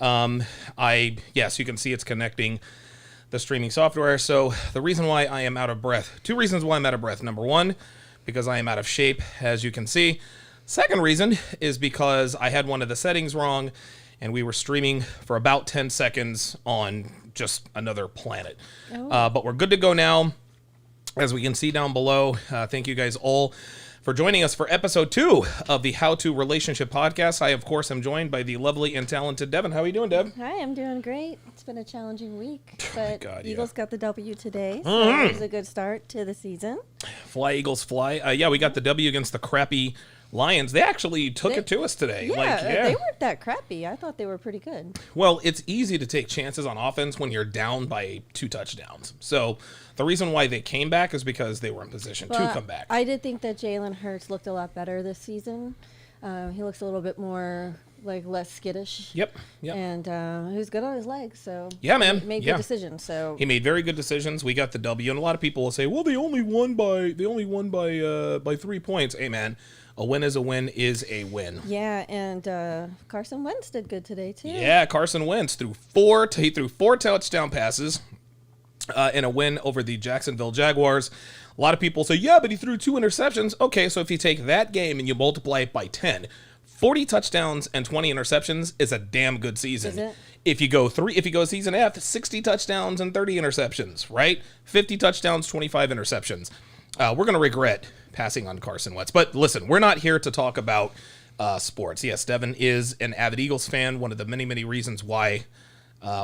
Yes, you can see it's connecting the streaming software. So the reason why I am out of breath, two reasons why I'm out of breath. Number one, because I am out of shape, as you can see. Second reason is because I had one of the settings wrong and we were streaming for about 10 seconds on just another planet. But we're good to go now. As we can see down below, thank you guys all for joining us for episode 2 of the How To Relationship Podcast. I, of course, am joined by the lovely and talented Devin. How are you doing, Dev? Hi, I'm doing great. It's been a challenging week, but God, Eagles got the W today, so it was a good start to the season. Fly, Eagles, fly. Yeah, we got the W against the crappy Lions. They actually took it to us today. Yeah, they weren't that crappy. I thought they were pretty good. Well, it's easy to take chances on offense when you're down by 2 touchdowns. So the reason why they came back is because they were in position to come back. I did think that Jalen Hurts looked a lot better this season. He looks a little bit more, less skittish. Yep. And he was good on his legs, so yeah, man. He made good decisions. So he made very good decisions. We got the W, and a lot of people will say, "Well, they only won by 3 points." Hey, man. A win is a win is a win. Yeah, and Carson Wentz did good today, too. Yeah, Carson Wentz threw 4 touchdown passes in a win over the Jacksonville Jaguars. A lot of people say, yeah, but he threw 2 interceptions. Okay, so if you take that game and you multiply it by 10, 40 touchdowns and 20 interceptions is a damn good season. Is it? If you go season F, 60 touchdowns and 30 interceptions, right? 50 touchdowns, 25 interceptions. We're going to regret passing on Carson Wentz. But listen, we're not here to talk about sports. Yes, Devin is an avid Eagles fan, one of the many, many reasons why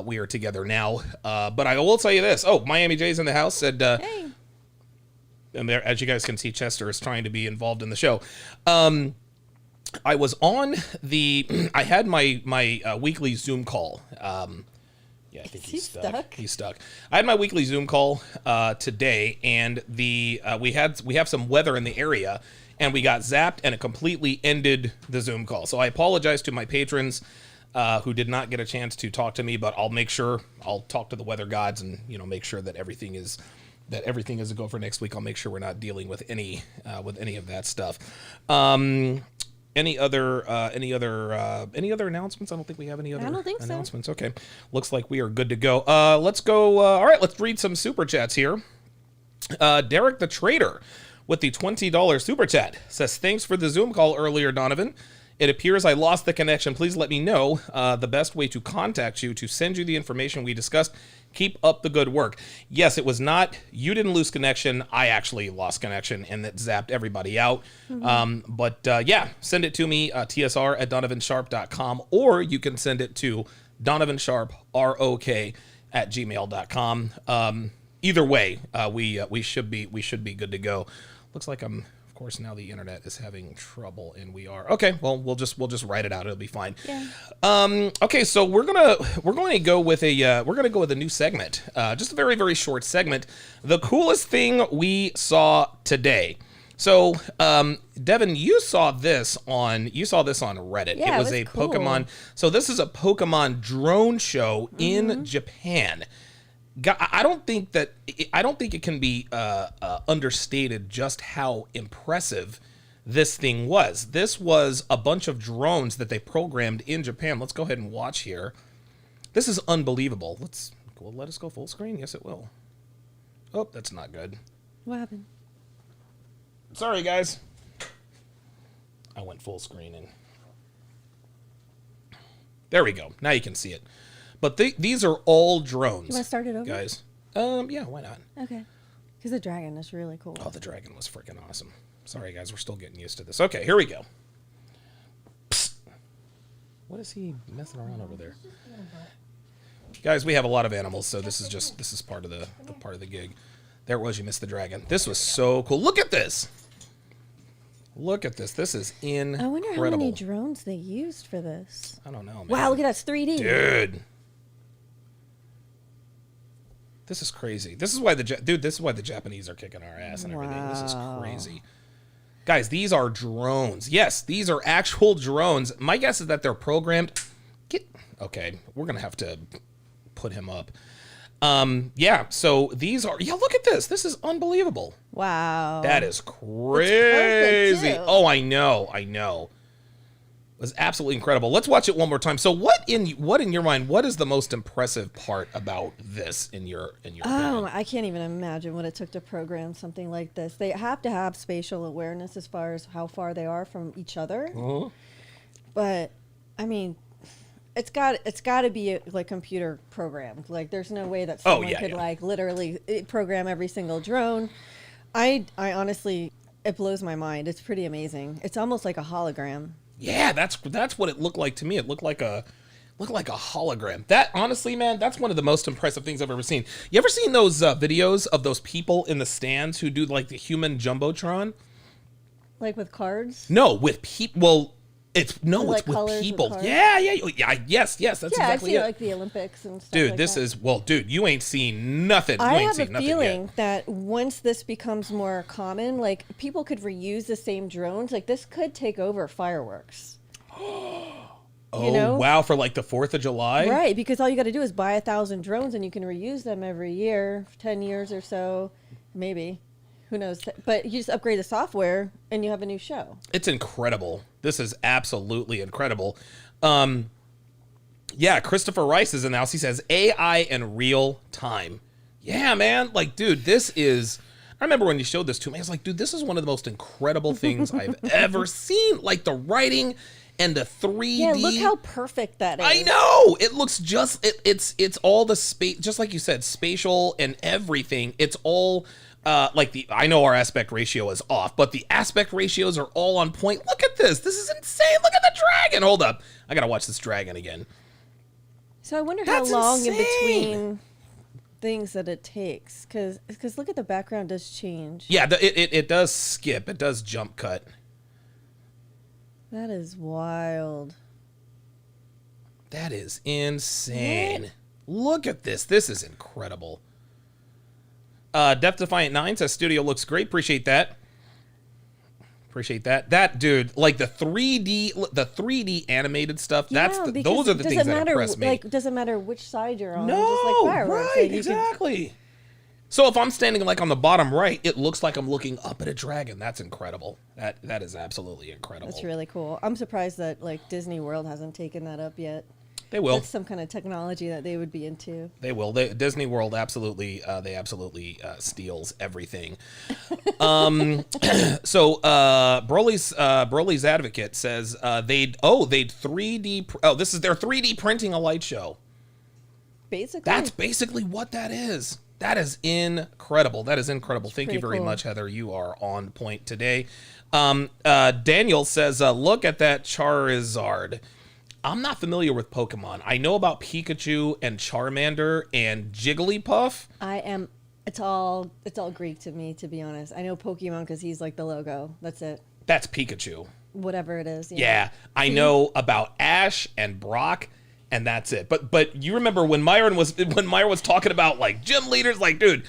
we are together now. But I will tell you this. Oh, Miami J's in the house said, hey. And there, as you guys can see, Chester is trying to be involved in the show. I was on I had my weekly Zoom call. Yeah, I think he's stuck. He's stuck. I had my weekly Zoom call today, and we have some weather in the area, and we got zapped, and it completely ended the Zoom call. So I apologize to my patrons who did not get a chance to talk to me, but I'll talk to the weather gods and make sure that everything is a go for next week. I'll make sure we're not dealing with any of that stuff. Any other announcements? I don't think we have any other announcements. So. Okay. Looks like we are good to go. Let's go. All right, let's read some super chats here. Derek the Trader with the $20 super chat says, thanks for the Zoom call earlier, Donovan. It appears I lost the connection. Please let me know the best way to contact you to send you the information we discussed. Keep up the good work. Yes, it was not, you didn't lose connection. I actually lost connection and that zapped everybody out. Yeah, send it to me, tsr@donovansharpe.com, or you can send it to donovansharpe@gmail.com. Either way, we should be good to go. Looks like of course now the internet is having trouble, and we are okay. Well, we'll just write it out. It'll be fine. Yeah. Okay, so we're going to go with a new segment. Just a very, very short segment. The coolest thing we saw today. So, Devin, you saw this on Reddit. Yeah, it was a cool. Pokemon. So this is a Pokemon drone show in Japan. I don't think it can be understated just how impressive this thing was. This was a bunch of drones that they programmed in Japan. Let's go ahead and watch here. This is unbelievable. Let us go full screen. Yes, it will. Oh, that's not good. What happened? Sorry, guys. I went full screen and there we go. Now you can see it. But these are all drones. You want to start it over? Guys? Yeah, why not? Okay. Because the dragon is really cool. Oh, the dragon was freaking awesome. Sorry, guys. We're still getting used to this. Okay, here we go. Psst. What is he messing around over there? Guys, we have a lot of animals, so this is part of the gig. There it was. You missed the dragon. This was so cool. Look at this. Look at this. This is incredible. I wonder how many drones they used for this. I don't know, man. Wow, look at that. It's 3D. Dude. This is crazy. This is why the Japanese are kicking our ass and everything. Wow. This is crazy. Guys, these are drones. Yes, these are actual drones. My guess is that they're programmed. Okay, we're going to have to put him up. Yeah, so these are, look at this. This is unbelievable. Wow. That is crazy. It's perfect, too. Oh, I know. was absolutely incredible. Let's watch it one more time. So what in your mind, what is the most impressive part about this in your opinion? I can't even imagine what it took to program something like this. They have to have spatial awareness as far as how far they are from each other. Uh-huh. But I mean, it's got to be like computer programmed. Like there's no way that someone could like literally program every single drone. I honestly, it blows my mind. It's pretty amazing. It's almost like a hologram. Yeah, that's what it looked like to me. It looked like a hologram. That, honestly, man, that's one of the most impressive things I've ever seen. You ever seen those videos of those people in the stands who do like the human jumbotron? Like with cards? No, with people. Well, it's like with people. with Yeah, yes. That's exactly I've seen it. like the Olympics and stuff. Dude, like this that. is dude. You ain't seen nothing. I You ain't have seen a nothing feeling yet. that once this becomes more common, like people could reuse the same drones. Like this could take over fireworks. Oh, you know? wow, for like the 4th of July? Right, because all you got to do is buy 1,000 drones and you can reuse them every year, 10 years or so, maybe. Who knows? But you just upgrade the software and you have a new show. It's incredible. This is absolutely incredible. Yeah, Christopher Rice is in the house. He says AI in real time. Yeah, man. Like, dude, this is... I remember when you showed this to me, I was like, dude, this is one of the most incredible things I've ever seen. Like, the writing and the 3D. Yeah, look how perfect that is. I know. It looks just... It's all the space... Just like you said, spatial and everything. It's all... I know our aspect ratio is off, but the aspect ratios are all on point. Look at this. This is insane. Look at the dragon. Hold up. I gotta watch this dragon again. So I wonder That's how long insane. in between things that it takes. Because look at the background does change. Yeah, it does skip. It does jump cut. That is wild. That is insane. Look at this. This is incredible. Death Defiant 9 says studio looks great. Appreciate that. That, dude, like the 3D animated stuff, those are the things that impress me. Like, doesn't matter which side you're on. No, just like fireworks. right, Like, exactly. So if I'm standing like on the bottom right, it looks like I'm looking up at a dragon. That's incredible. That is absolutely incredible. That's really cool. I'm surprised that like Disney World hasn't taken that up yet. They will. That's some kind of technology that they would be into. They will. Disney World absolutely steals everything. So Broly's advocate says they'd 3D. This is their 3D printing a light show. Basically, That's basically what that is. That is incredible. That is incredible. Thank you very cool. much, Heather. You are on point today. Daniel says, look at that Charizard. I'm not familiar with Pokemon. I know about Pikachu and Charmander and Jigglypuff. I am. It's all Greek to me, to be honest. I know Pokemon because he's like the logo. That's it. That's Pikachu. Whatever it is. Yeah, I know about Ash and Brock, and that's it. But you remember when Myron was talking about like gym leaders, like, dude,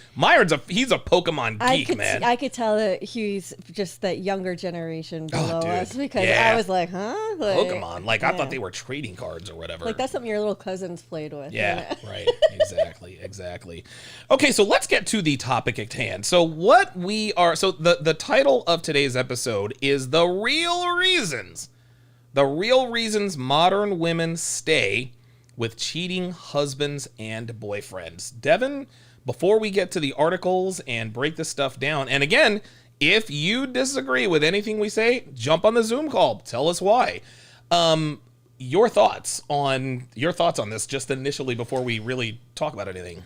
he's a Pokemon geek, man. I could tell that he's just that younger generation below dude. us because Yeah. I was like, huh? Like, Pokemon, like I yeah. thought they were trading cards or whatever. Like that's something your little cousins played with. Yeah, right. Exactly. Okay, so let's get to the topic at hand. So the title of today's episode is The Real Reasons Modern Women Stay with Cheating Husbands and Boyfriends. Devin, before we get to the articles and break this stuff down, and again, if you disagree with anything we say, jump on the Zoom call. Tell us why. Your thoughts on this just initially before we really talk about anything.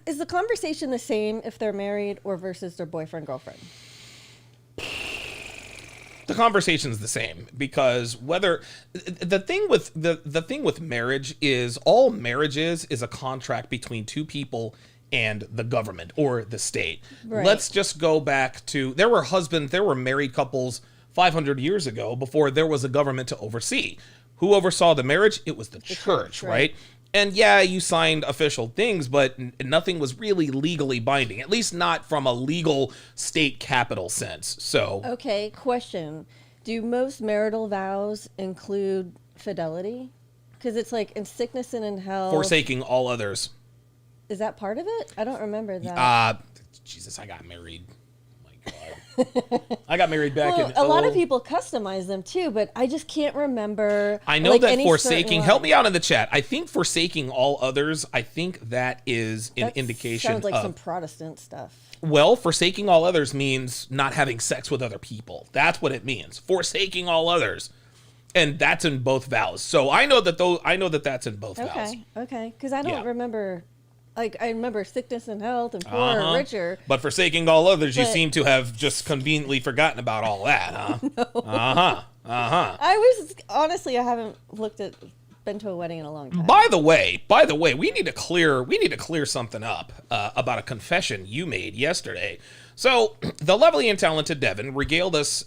Is the conversation the same if they're married or versus their boyfriend, girlfriend? The conversation's the same because the thing with marriage is all marriage is a contract between two people and the government or the state. Right. Let's just go back to there were married couples 500 years ago before there was a government to oversee. Who oversaw the marriage? It was the church, right? And yeah, you signed official things, but nothing was really legally binding, at least not from a legal state capital sense. So, Okay, question. Do most marital vows include fidelity? Because it's like in sickness and in health. forsaking all others. Is that part of it? I don't remember that. Jesus, I got married. Oh my God. I got married back in. A lot of people customize them too, but I just can't remember. I know that forsaking. Help me out in the chat. I think forsaking all others. I think that is an indication. Sounds like some Protestant stuff. Well, forsaking all others means not having sex with other people. That's what it means. Forsaking all others. And that's in both vows. So I know that that's in both vows. Okay. Because I don't remember. Like, I remember sickness and health and poor and richer. But forsaking all others, you seem to have just conveniently forgotten about all that, huh? No. Honestly, I haven't been to a wedding in a long time. By the way, we need to clear something up about a confession you made yesterday. So the lovely and talented Devin regaled us.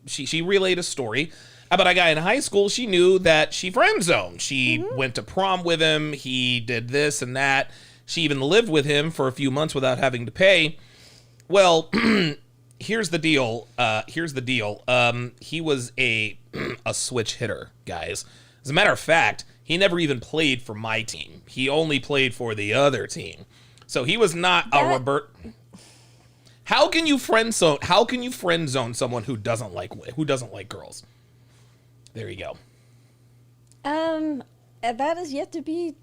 She relayed a story about a guy in high school she knew that she friend zoned. She went to prom with him. He did this and that. She even lived with him for a few months without having to pay. Well, here's the deal. He was a switch hitter, guys. As a matter of fact, he never even played for my team. He only played for the other team. So he was not a Robert. How can you friend zone someone who doesn't like girls? There you go. That is yet to be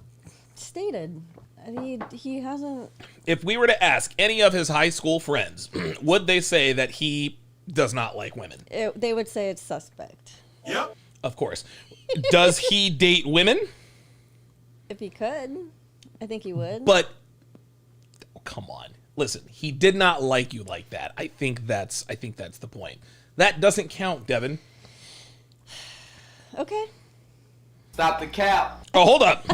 stated. I mean, he hasn't. If we were to ask any of his high school friends, would they say that he does not like women? They would say it's suspect. Yep. Of course. Does he date women? If he could, I think he would. But come on. Listen, he did not like you like that. I think that's the point. That doesn't count, Devin. Okay. Stop the cap. Oh, hold up.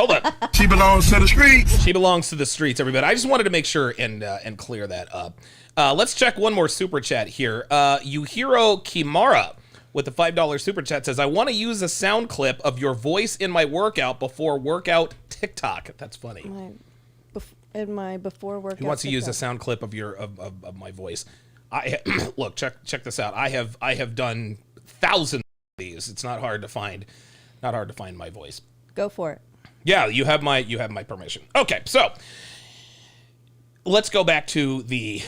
She belongs to the streets. She belongs to the streets, everybody. I just wanted to make sure and clear that up. Let's check one more super chat here. Yuhiro Kimara with the $5 super chat says, I want to use a sound clip of your voice in my workout before workout TikTok. That's funny. In my before workout. He wants to TikTok. use a sound clip of my voice. Look, check this out. I have done thousands of these. It's not hard to find my voice. Go for it. Yeah, you have my permission. Okay, so let's go back to the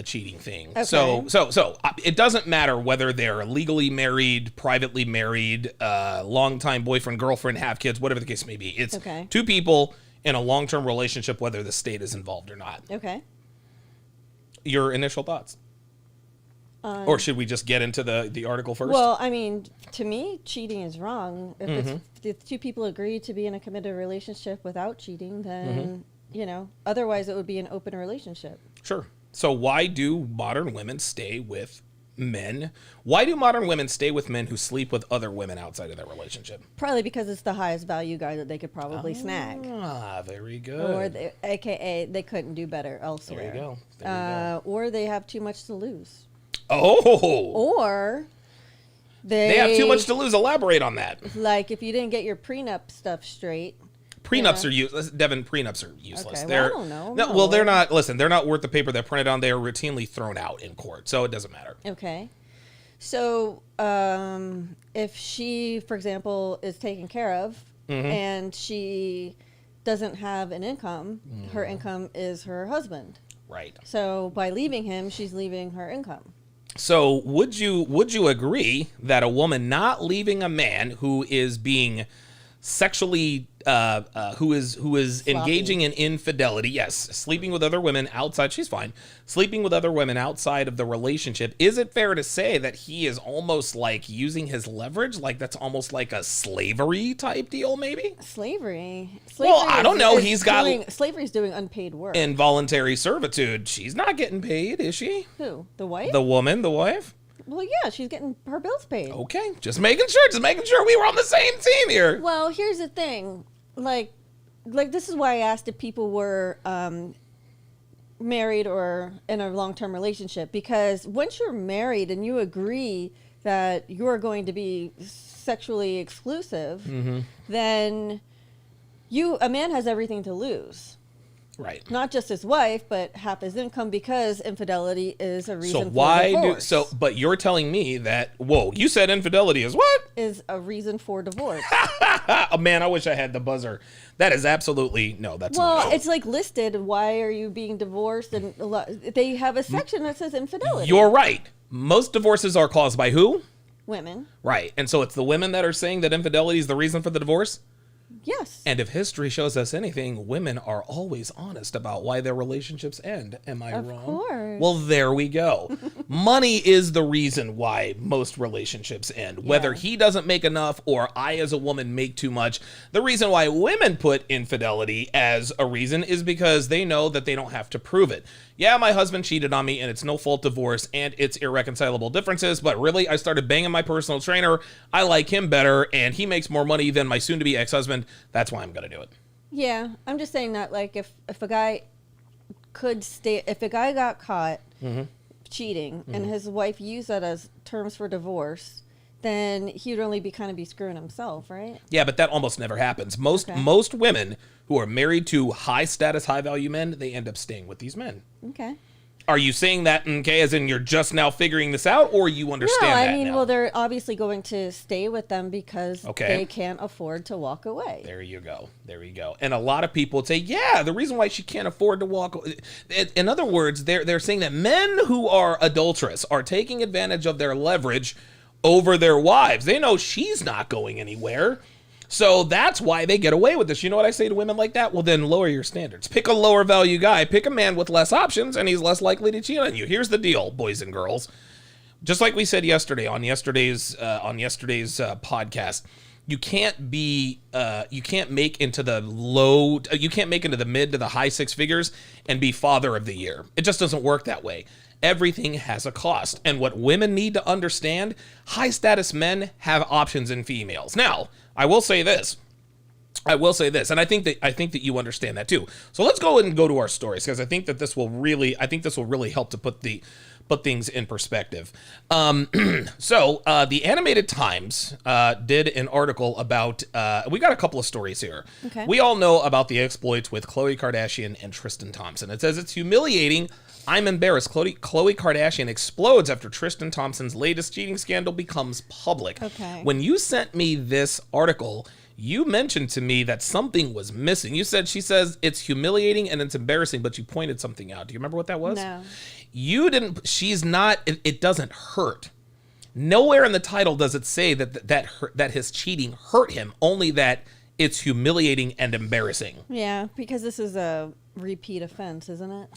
cheating thing. Okay. So it doesn't matter whether they're legally married, privately married, longtime boyfriend, girlfriend, have kids, whatever the case may be. It's two people in a long-term relationship, whether the state is involved or not. Okay. Your initial thoughts? Or should we just get into the article first? Well, I mean, to me, cheating is wrong. If two people agree to be in a committed relationship without cheating, then, otherwise it would be an open relationship. Sure. So why do modern women stay with men? Why do modern women stay with men who sleep with other women outside of their relationship? Probably because it's the highest value guy that they could probably snag. Ah, very good. Or AKA they couldn't do better elsewhere. There you go. Or they have too much to lose. Oh. Or they have too much to lose. Elaborate on that. Like if you didn't get your prenup stuff straight. Prenups are useless. Devin, prenups are useless. Okay, well, I don't know. No, well, they're not. Listen, they're not worth the paper they're printed on. They are routinely thrown out in court, so it doesn't matter. Okay. So if she, for example, is taken care of and she doesn't have an income, her income is her husband. Right. So by leaving him, she's leaving her income. So would you agree that a woman not leaving a man who is being sexually who is engaging in infidelity, yes, sleeping with other women outside, she's fine, sleeping with other women outside of the relationship, is it fair to say that he is almost like using his leverage, like that's almost like a slavery type deal, maybe? Slavery well, I don't know. Slavery's doing unpaid work. Involuntary servitude. She's not getting paid, is she? Who? The wife? The woman, the wife? Well, yeah, she's getting her bills paid. Okay, just making sure we were on the same team here. Well, here's the thing. Like this is why I asked if people were married or in a long-term relationship, because once you're married and you agree that you're going to be sexually exclusive, then a man has everything to lose. Right. Not just his wife, but half his income, because infidelity is a reason for divorce. But you're telling me that, you said infidelity is what? Is a reason for divorce. Oh, man, I wish I had the buzzer. That is absolutely no. That's well, it's like listed. Why are you being divorced? And they have a section that says infidelity. You're right. Most divorces are caused by who? Women. Right. And so it's the women that are saying that infidelity is the reason for the divorce? Yes. And if history shows us anything, women are always honest about why their relationships end. Am I wrong? Of course. Well, there we go. Money is the reason why most relationships end. Whether he doesn't make enough or I as a woman make too much, the reason why women put infidelity as a reason is because they know that they don't have to prove it. Yeah, my husband cheated on me and it's no fault divorce and it's irreconcilable differences, but really I started banging my personal trainer. I like him better and he makes more money than my soon-to-be ex-husband. That's why I'm going to do it. Yeah, I'm just saying that like if a guy if a guy got caught cheating and his wife used that as terms for divorce, then he'd only be screwing himself, right? Yeah, but that almost never happens. Most women who are married to high status, high value men, they end up staying with these men. Okay. Are you saying that, okay, as in you're just now figuring this out, or you understand that now? Well, they're obviously going to stay with them because they can't afford to walk away. There you go. There you go. And a lot of people would say, yeah, the reason why she can't afford to walk away. In other words, they're saying that men who are adulterous are taking advantage of their leverage over their wives. They know she's not going anywhere. So that's why they get away with this. You know what I say to women like that? Well, then lower your standards. Pick a lower value guy. Pick a man with less options, and he's less likely to cheat on you. Here's the deal, boys and girls. Just like we said yesterday on yesterday's podcast, you can't make into the mid to the high six figures and be father of the year. It just doesn't work that way. Everything has a cost. And what women need to understand, high status men have options in females. Now, I will say this, and I think that you understand that too. So let's go and go to our stories because I think this will really help to put things in perspective. So the Animated Times did an article about. We got a couple of stories here. Okay. We all know about the exploits with Khloe Kardashian and Tristan Thompson. It says it's humiliating. I'm embarrassed. Khloe Kardashian explodes after Tristan Thompson's latest cheating scandal becomes public. Okay. When you sent me this article, you mentioned to me that something was missing. She says it's humiliating and it's embarrassing, but you pointed something out. Do you remember what that was? No. You didn't. She's not. It doesn't hurt. Nowhere in the title does it say that his cheating hurt him. Only that it's humiliating and embarrassing. Yeah, because this is a repeat offense, isn't it?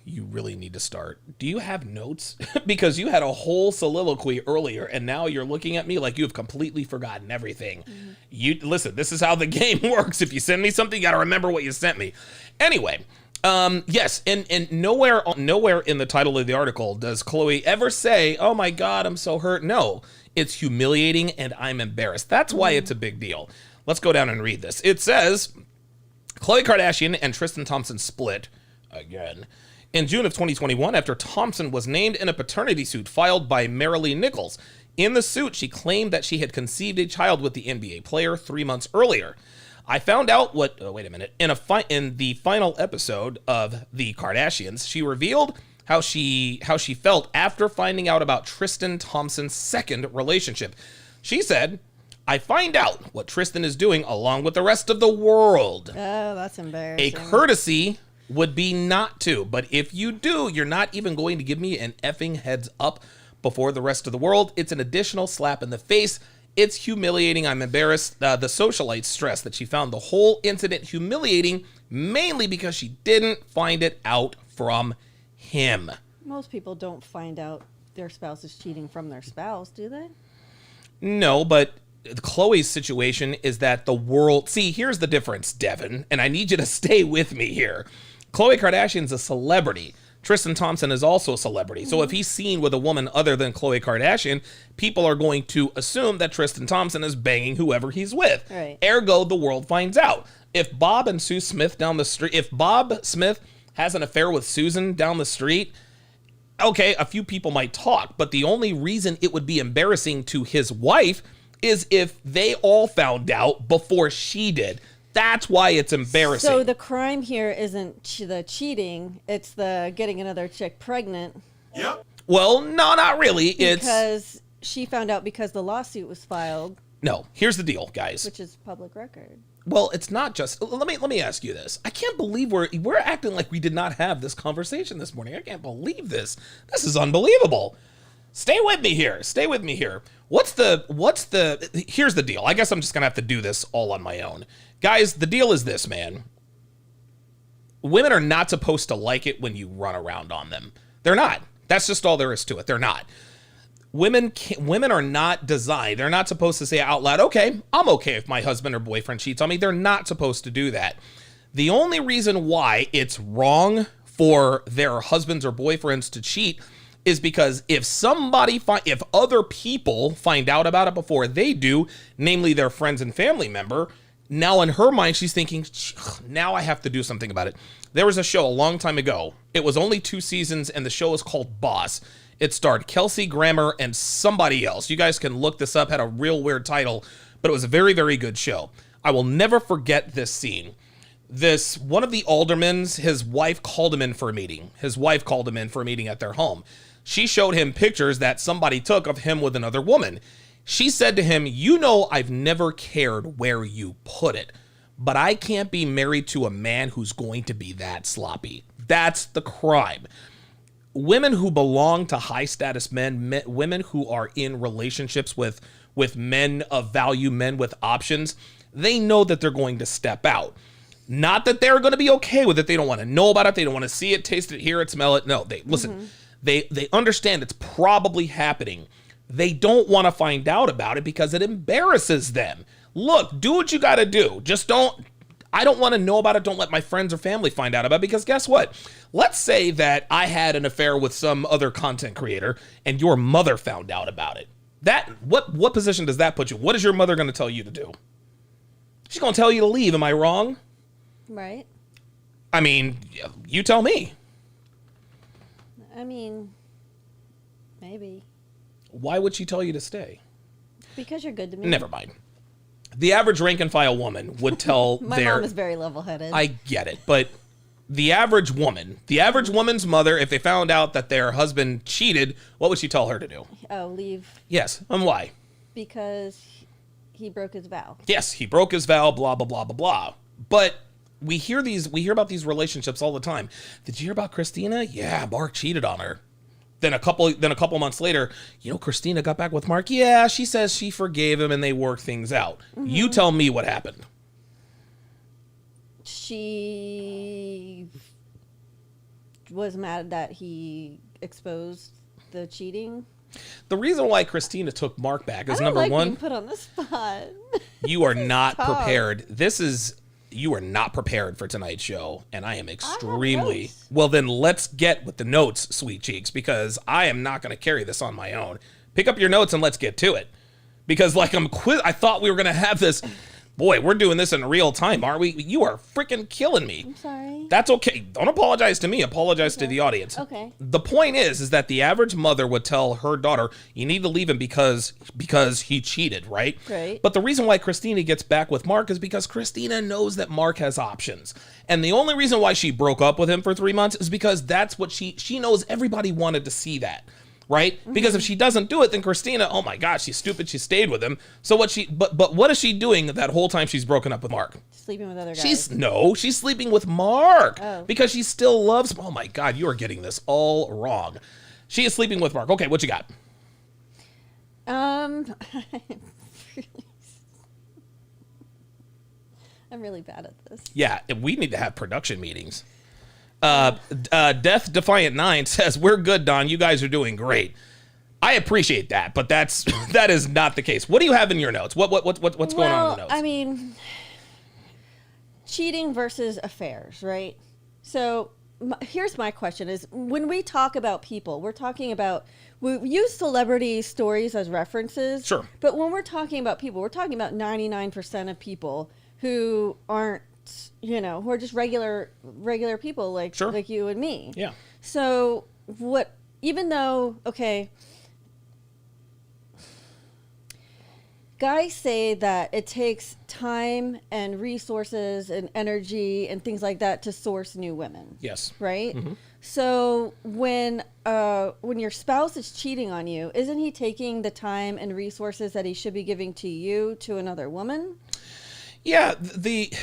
You really need to start. Do you have notes? Because you had a whole soliloquy earlier, and now you're looking at me like you have completely forgotten everything. Listen, this is how the game works. If you send me something, you got to remember what you sent me. Anyway, yes, and nowhere in the title of the article does Khloe ever say, "Oh my God, I'm so hurt." No, it's humiliating and I'm embarrassed. That's why it's a big deal. Let's go down and read this. It says, Khloe Kardashian and Tristan Thompson split again in June of 2021 after Thompson was named in a paternity suit filed by Marilee Nichols. In the suit, she claimed that she had conceived a child with the NBA player 3 months earlier. I found out wait a minute. In the final episode of The Kardashians, she revealed how she felt after finding out about Tristan Thompson's second relationship. She said, "I find out what Tristan is doing along with the rest of the world. Oh, that's embarrassing. A courtesy would be not to, but if you do, you're not even going to give me an effing heads up before the rest of the world. It's an additional slap in the face. It's humiliating. I'm embarrassed." The socialite stressed that she found the whole incident humiliating, mainly because she didn't find it out from him. Most people don't find out their spouse is cheating from their spouse, do they? No, but Khloe's situation is that the world... See, here's the difference, Devin, and I need you to stay with me here. Khloe Kardashian's a celebrity. Tristan Thompson is also a celebrity. So if he's seen with a woman other than Khloe Kardashian, people are going to assume that Tristan Thompson is banging whoever he's with. Right. Ergo, the world finds out. If Bob and Sue Smith down the street... If Bob Smith has an affair with Susan down the street... Okay, a few people might talk, but the only reason it would be embarrassing to his wife is if they all found out before she did. That's why it's embarrassing. So the crime here isn't the cheating, it's the getting another chick pregnant. Yep. Well, no, not really. Because she found out because the lawsuit was filed. No. Here's the deal, guys. Which is public record. Well, it's not just. Let me ask you this. I can't believe we're acting like we did not have this conversation this morning. I can't believe this. This is unbelievable. Stay with me here. Stay with me here. Here's the deal. I guess I'm just gonna have to do this all on my own. Guys, the deal is this, man. Women are not supposed to like it when you run around on them. They're not. That's just all there is to it. They're not. Women are not designed. They're not supposed to say out loud, okay, I'm okay if my husband or boyfriend cheats on me. They're not supposed to do that. The only reason why it's wrong for their husbands or boyfriends to cheat is because if other people find out about it before they do, namely their friends and family member, now in her mind, she's thinking, now I have to do something about it. There was a show a long time ago. It was only 2 seasons, and the show was called Boss. It starred Kelsey Grammer and somebody else. You guys can look this up, had a real weird title, but it was a very, very good show. I will never forget this scene. One of the aldermen's, his wife called him in for a meeting. His wife called him in for a meeting at their home. She showed him pictures that somebody took of him with another woman. She said to him, you know, I've never cared where you put it, but I can't be married to a man who's going to be that sloppy. That's the crime. Women who belong to high status men, women who are in relationships with men of value, men with options, they know that they're going to step out. Not that they're going to be okay with it. They don't want to know about it. They don't want to see it, taste it, hear it, smell it. No, listen, they understand it's probably happening. They don't want to find out about it because it embarrasses them. Look, do what you got to do. I don't want to know about it. Don't let my friends or family find out about it, because guess what? Let's say that I had an affair with some other content creator and your mother found out about it. What position does that put you? What is your mother going to tell you to do? She's going to tell you to leave. Am I wrong? Right. I mean, you tell me. I mean, maybe. Why would she tell you to stay? Because you're good to me. Never mind. The average rank and file woman would tell My mom is very level-headed. I get it, but the average woman's mother, if they found out that their husband cheated, what would she tell her to do? Oh, leave. Yes, and why? Because he broke his vow. Yes, he broke his vow, blah, blah, blah, blah, blah. But we hear about these relationships all the time. Did you hear about Christina? Yeah, Mark cheated on her. Then a couple months later, Christina got back with Mark. Yeah, she says she forgave him and they worked things out. Mm-hmm. You tell me what happened. She was mad that he exposed the cheating. The reason why Christina took Mark back is number one. Being put on the spot. You are not prepared. You are not prepared for tonight's show, and I am extremely... Well, then let's get with the notes, sweet cheeks, because I am not going to carry this on my own. Pick up your notes and let's get to it. Because, I thought we were going to have this... Boy, we're doing this in real time, aren't we? You are freaking killing me. I'm sorry. That's okay. Don't apologize to me. Apologize to the audience. Okay. The point is that the average mother would tell her daughter, you need to leave him because he cheated, right? Right. But the reason why Christina gets back with Mark is because Christina knows that Mark has options. And the only reason why she broke up with him for 3 months is because that's what she knows everybody wanted to see that. Right? Mm-hmm. Because if she doesn't do it, then Christina, oh my gosh, she's stupid. She stayed with him. So but what is she doing that whole time she's broken up with Mark? Sleeping with other guys. She's sleeping with Mark. Oh. Because she still loves him. Oh my God, you are getting this all wrong. She is sleeping with Mark. Okay, what you got? I'm really bad at this. Yeah, we need to have production meetings. Death Defiant 9 says, we're good, Don. You guys are doing great. I appreciate that, but that is not the case. What do you have in your notes? What's going on in the notes? I mean, cheating versus affairs, right? So here's my question is, when we talk about people, we use celebrity stories as references. Sure. But when we're talking about people, we're talking about 99% of people who aren't, who are just regular people like you and me. Yeah. So even though, okay, guys say that it takes time and resources and energy and things like that to source new women. Yes. Right? Mm-hmm. So when your spouse is cheating on you, isn't he taking the time and resources that he should be giving to you to another woman? Yeah, the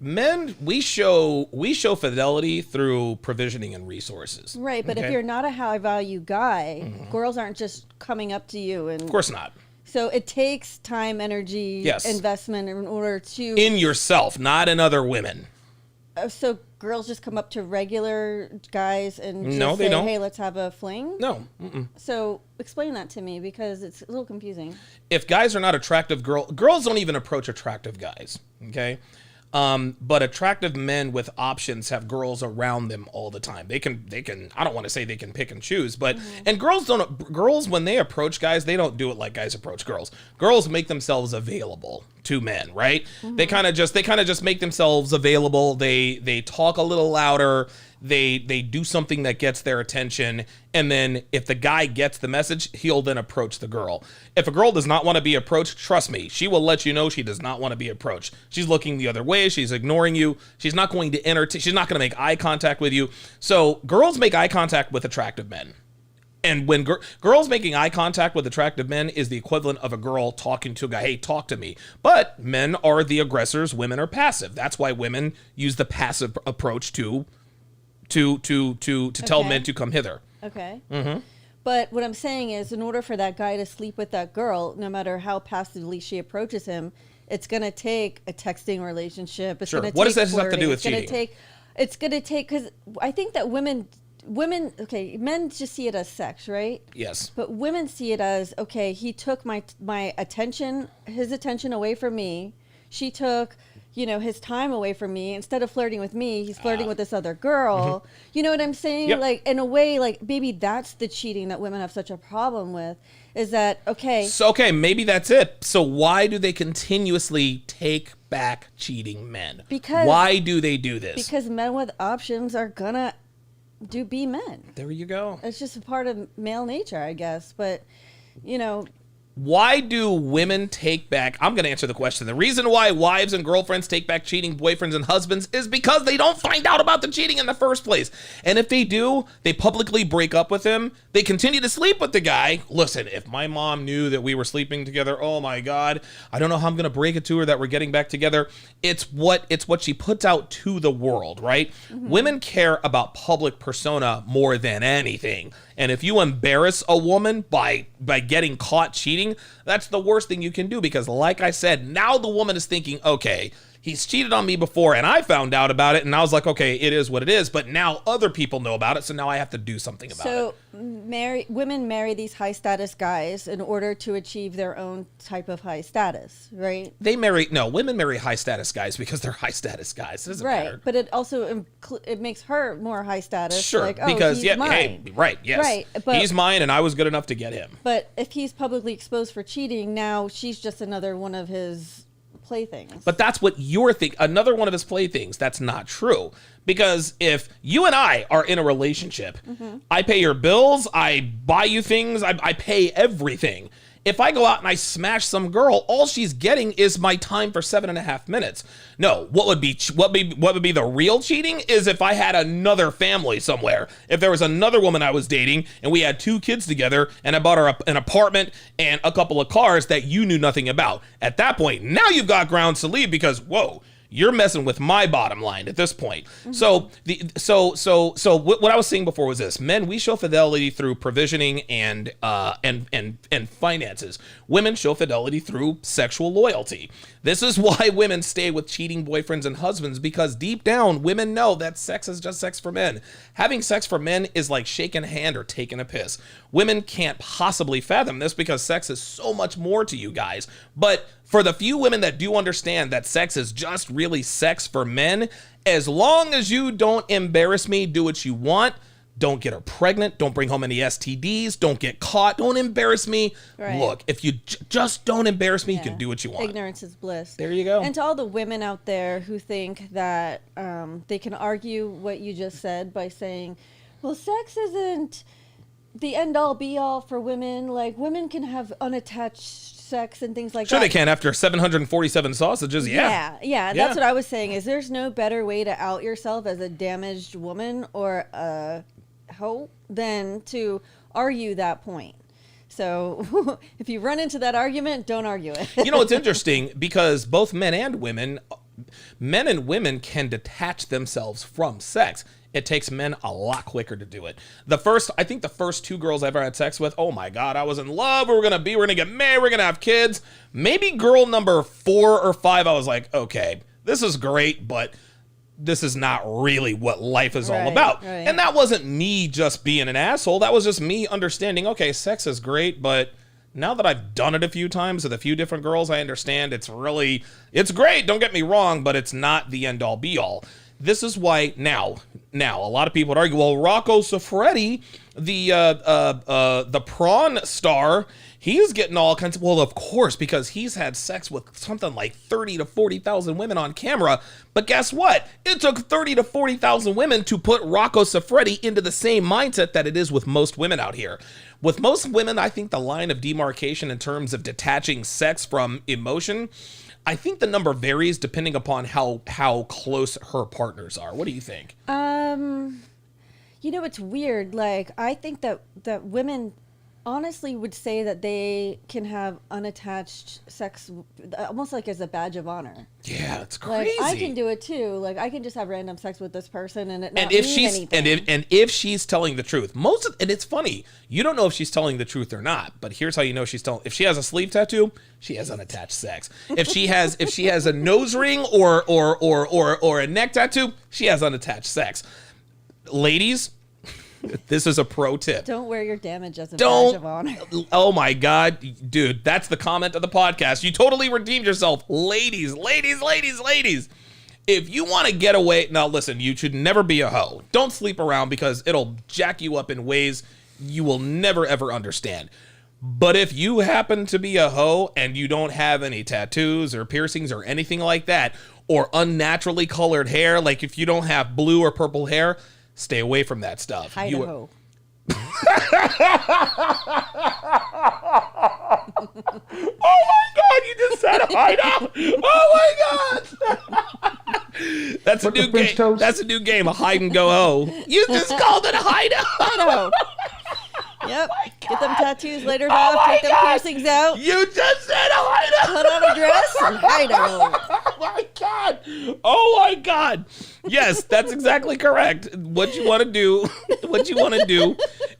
men, we show fidelity through provisioning and resources. Right, but if you're not a high value guy, girls aren't just coming up to you and. Of course not. So it takes time, energy, investment in order to. In yourself, not in other women. So girls just come up to regular guys and just no, they say, don't. "Hey, let's have a fling." No. So explain that to me because it's a little confusing. If guys are not attractive, girls don't even approach attractive guys. Okay. But attractive men with options have girls around them all the time. They can, I don't want to say they can pick and choose, but, and girls when they approach guys, they don't do it like guys approach girls. Girls make themselves available to men, right? They kind of just make themselves available. They talk a little louder. They do something that gets their attention. And then if the guy gets the message, he'll then approach the girl. If a girl does not want to be approached, trust me, she will let you know she does not want to be approached. She's looking the other way. She's ignoring you. She's not going to she's not going to make eye contact with you. So girls make eye contact with attractive men. And when girls making eye contact with attractive men is the equivalent of a girl talking to a guy, hey, talk to me. But men are the aggressors, women are passive. That's why women use the passive approach to tell men to come hither. Okay. But what I'm saying is, in order for that guy to sleep with that girl, no matter how passively she approaches him, it's going to take a texting relationship. It's What does that have to do with cheating? It's going to take, because I think that women, men just see it as sex, right? Yes. But women see it as, okay, he took my attention, his attention away from me. She took, his time away from me. Instead of flirting with me, he's flirting with this other girl. You know what I'm saying? Yep. Like, in a way, like, maybe that's the cheating that women have such a problem with, is that, okay. So, okay, maybe that's it. So why do they continuously take back cheating men? Why do they do this? Because men with options are gonna be men. There you go. It's just a part of male nature, I guess. But, why do women take back? I'm going to answer the question. The reason why wives and girlfriends take back cheating boyfriends and husbands is because they don't find out about the cheating in the first place. And if they do, they publicly break up with him. They continue to sleep with the guy. Listen, if my mom knew that we were sleeping together, oh my God, I don't know how I'm going to break it to her that we're getting back together. It's what she puts out to the world, right? Women care about public persona more than anything. And if you embarrass a woman by getting caught cheating, that's the worst thing you can do, because like I said, now the woman is thinking, okay, he's cheated on me before and I found out about it, and I was like, okay, it is what it is, but now other people know about it, so now I have to do something about it. So women marry these high status guys in order to achieve their own type of high status, right? Women marry high status guys because they're high status guys. It doesn't matter. But it also it makes her more high status. Sure, like, because he's mine. Yes. But he's mine and I was good enough to get him. But if he's publicly exposed for cheating, now she's just another one of his playthings. But that's what you're thinking. Another one of his playthings. That's not true. Because if you and I are in a relationship, I pay your bills, I buy you things, I pay everything. If I go out and I smash some girl, all she's getting is my time for 7.5 minutes. No, what would be the real cheating is if I had another family somewhere. If there was another woman I was dating and we had 2 kids together and I bought her an apartment and a couple of cars that you knew nothing about. At that point, now you've got grounds to leave because, whoa, you're messing with my bottom line at this point. So what I was saying before was this: men, we show fidelity through provisioning and finances. Women show fidelity through sexual loyalty. This is why women stay with cheating boyfriends and husbands, because deep down, women know that sex is just sex for men. Having sex for men is like shaking a hand or taking a piss. Women can't possibly fathom this because sex is so much more to you guys. But for the few women that do understand that sex is just really sex for men, as long as you don't embarrass me, do what you want, don't get her pregnant, don't bring home any STDs, don't get caught, don't embarrass me. Right. Look, if you just don't embarrass me, you can do what you want. Ignorance is bliss. There you go. And to all the women out there who think that they can argue what you just said by saying, well, sex isn't the end all be all for women. Like, women can have unattached sex and things like Sure that. they can after 747 sausages, Yeah, that's what I was saying, is there's no better way to out yourself as a damaged woman or a hoe than to argue that point. So if you run into that argument, don't argue it. You know, it's interesting because both men and women can detach themselves from sex. It takes men a lot quicker to do it. I think the first 2 girls I ever had sex with, oh my God, I was in love. We're going to get married. We're going to have kids. Maybe girl number 4 or 5, I was like, okay, this is great, but this is not really what life is all about. Right. And that wasn't me just being an asshole. That was just me understanding, okay, sex is great, but now that I've done it a few times with a few different girls, I understand it's great, don't get me wrong, but it's not the end all be all. This is why now a lot of people would argue, well, Rocco Siffredi, the prawn star, he's getting all kinds of, well, of course, because he's had sex with something like 30 to 40,000 women on camera. But guess what? It took 30 to 40,000 women to put Rocco Siffredi into the same mindset that it is with most women out here. With most women, I think the line of demarcation in terms of detaching sex from emotion, I think the number varies depending upon how close her partners are. What do you think? It's weird. Like, I think that women honestly would say that they can have unattached sex almost like as a badge of honor. Yeah, it's crazy. Like, I can do it too. Like, I can just have random sex with this person and it not mean anything. And if she's telling the truth, and it's funny, you don't know if she's telling the truth or not, but here's how you know she's telling. If she has a sleeve tattoo, she has unattached sex. If she has a nose ring or a neck tattoo, she has unattached sex. Ladies, this is a pro tip. Don't wear your damage as a badge of honor. Oh my God, dude, that's the comment of the podcast. You totally redeemed yourself. Ladies. If you want to get away, now listen, you should never be a hoe. Don't sleep around because it'll jack you up in ways you will never ever understand. But if you happen to be a hoe and you don't have any tattoos or piercings or anything like that, or unnaturally colored hair, like if you don't have blue or purple hair, stay away from that stuff. Idaho. Oh my God, you just said Idaho. Oh my God. That's a new game. That's a new game, a hide and go hoe. You just called it a Idaho. Yep. Get them tattoos later off. Take them piercings out. You just said Idaho. Put on a dress and Idaho. Oh my God. Oh my God. Yes, that's exactly correct. What you want to do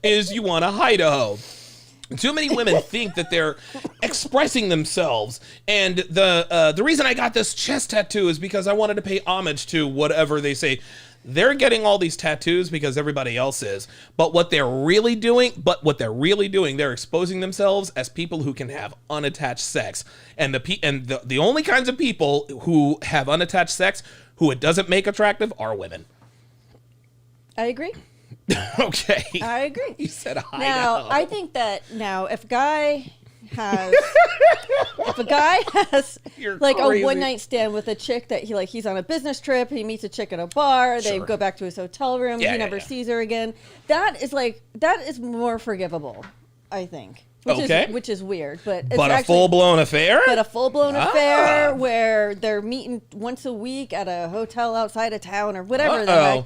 is you want to Idaho. Too many women think that they're expressing themselves. And the reason I got this chest tattoo is because I wanted to pay homage to whatever they say. They're getting all these tattoos because everybody else is. But what they're really doing, they're exposing themselves as people who can have unattached sex. And the only kinds of people who have unattached sex who it doesn't make attractive are women. I agree. Okay. I agree. You said I now, know. I think that if a guy has like crazy. a one night stand with a chick that he's on a business trip, he meets a chick at a bar, they go back to his hotel room, he never sees her again. That is more forgivable, I think. Which is weird, but it's a full-blown affair? But a full-blown affair where they're meeting once a week at a hotel outside of town or whatever the heck,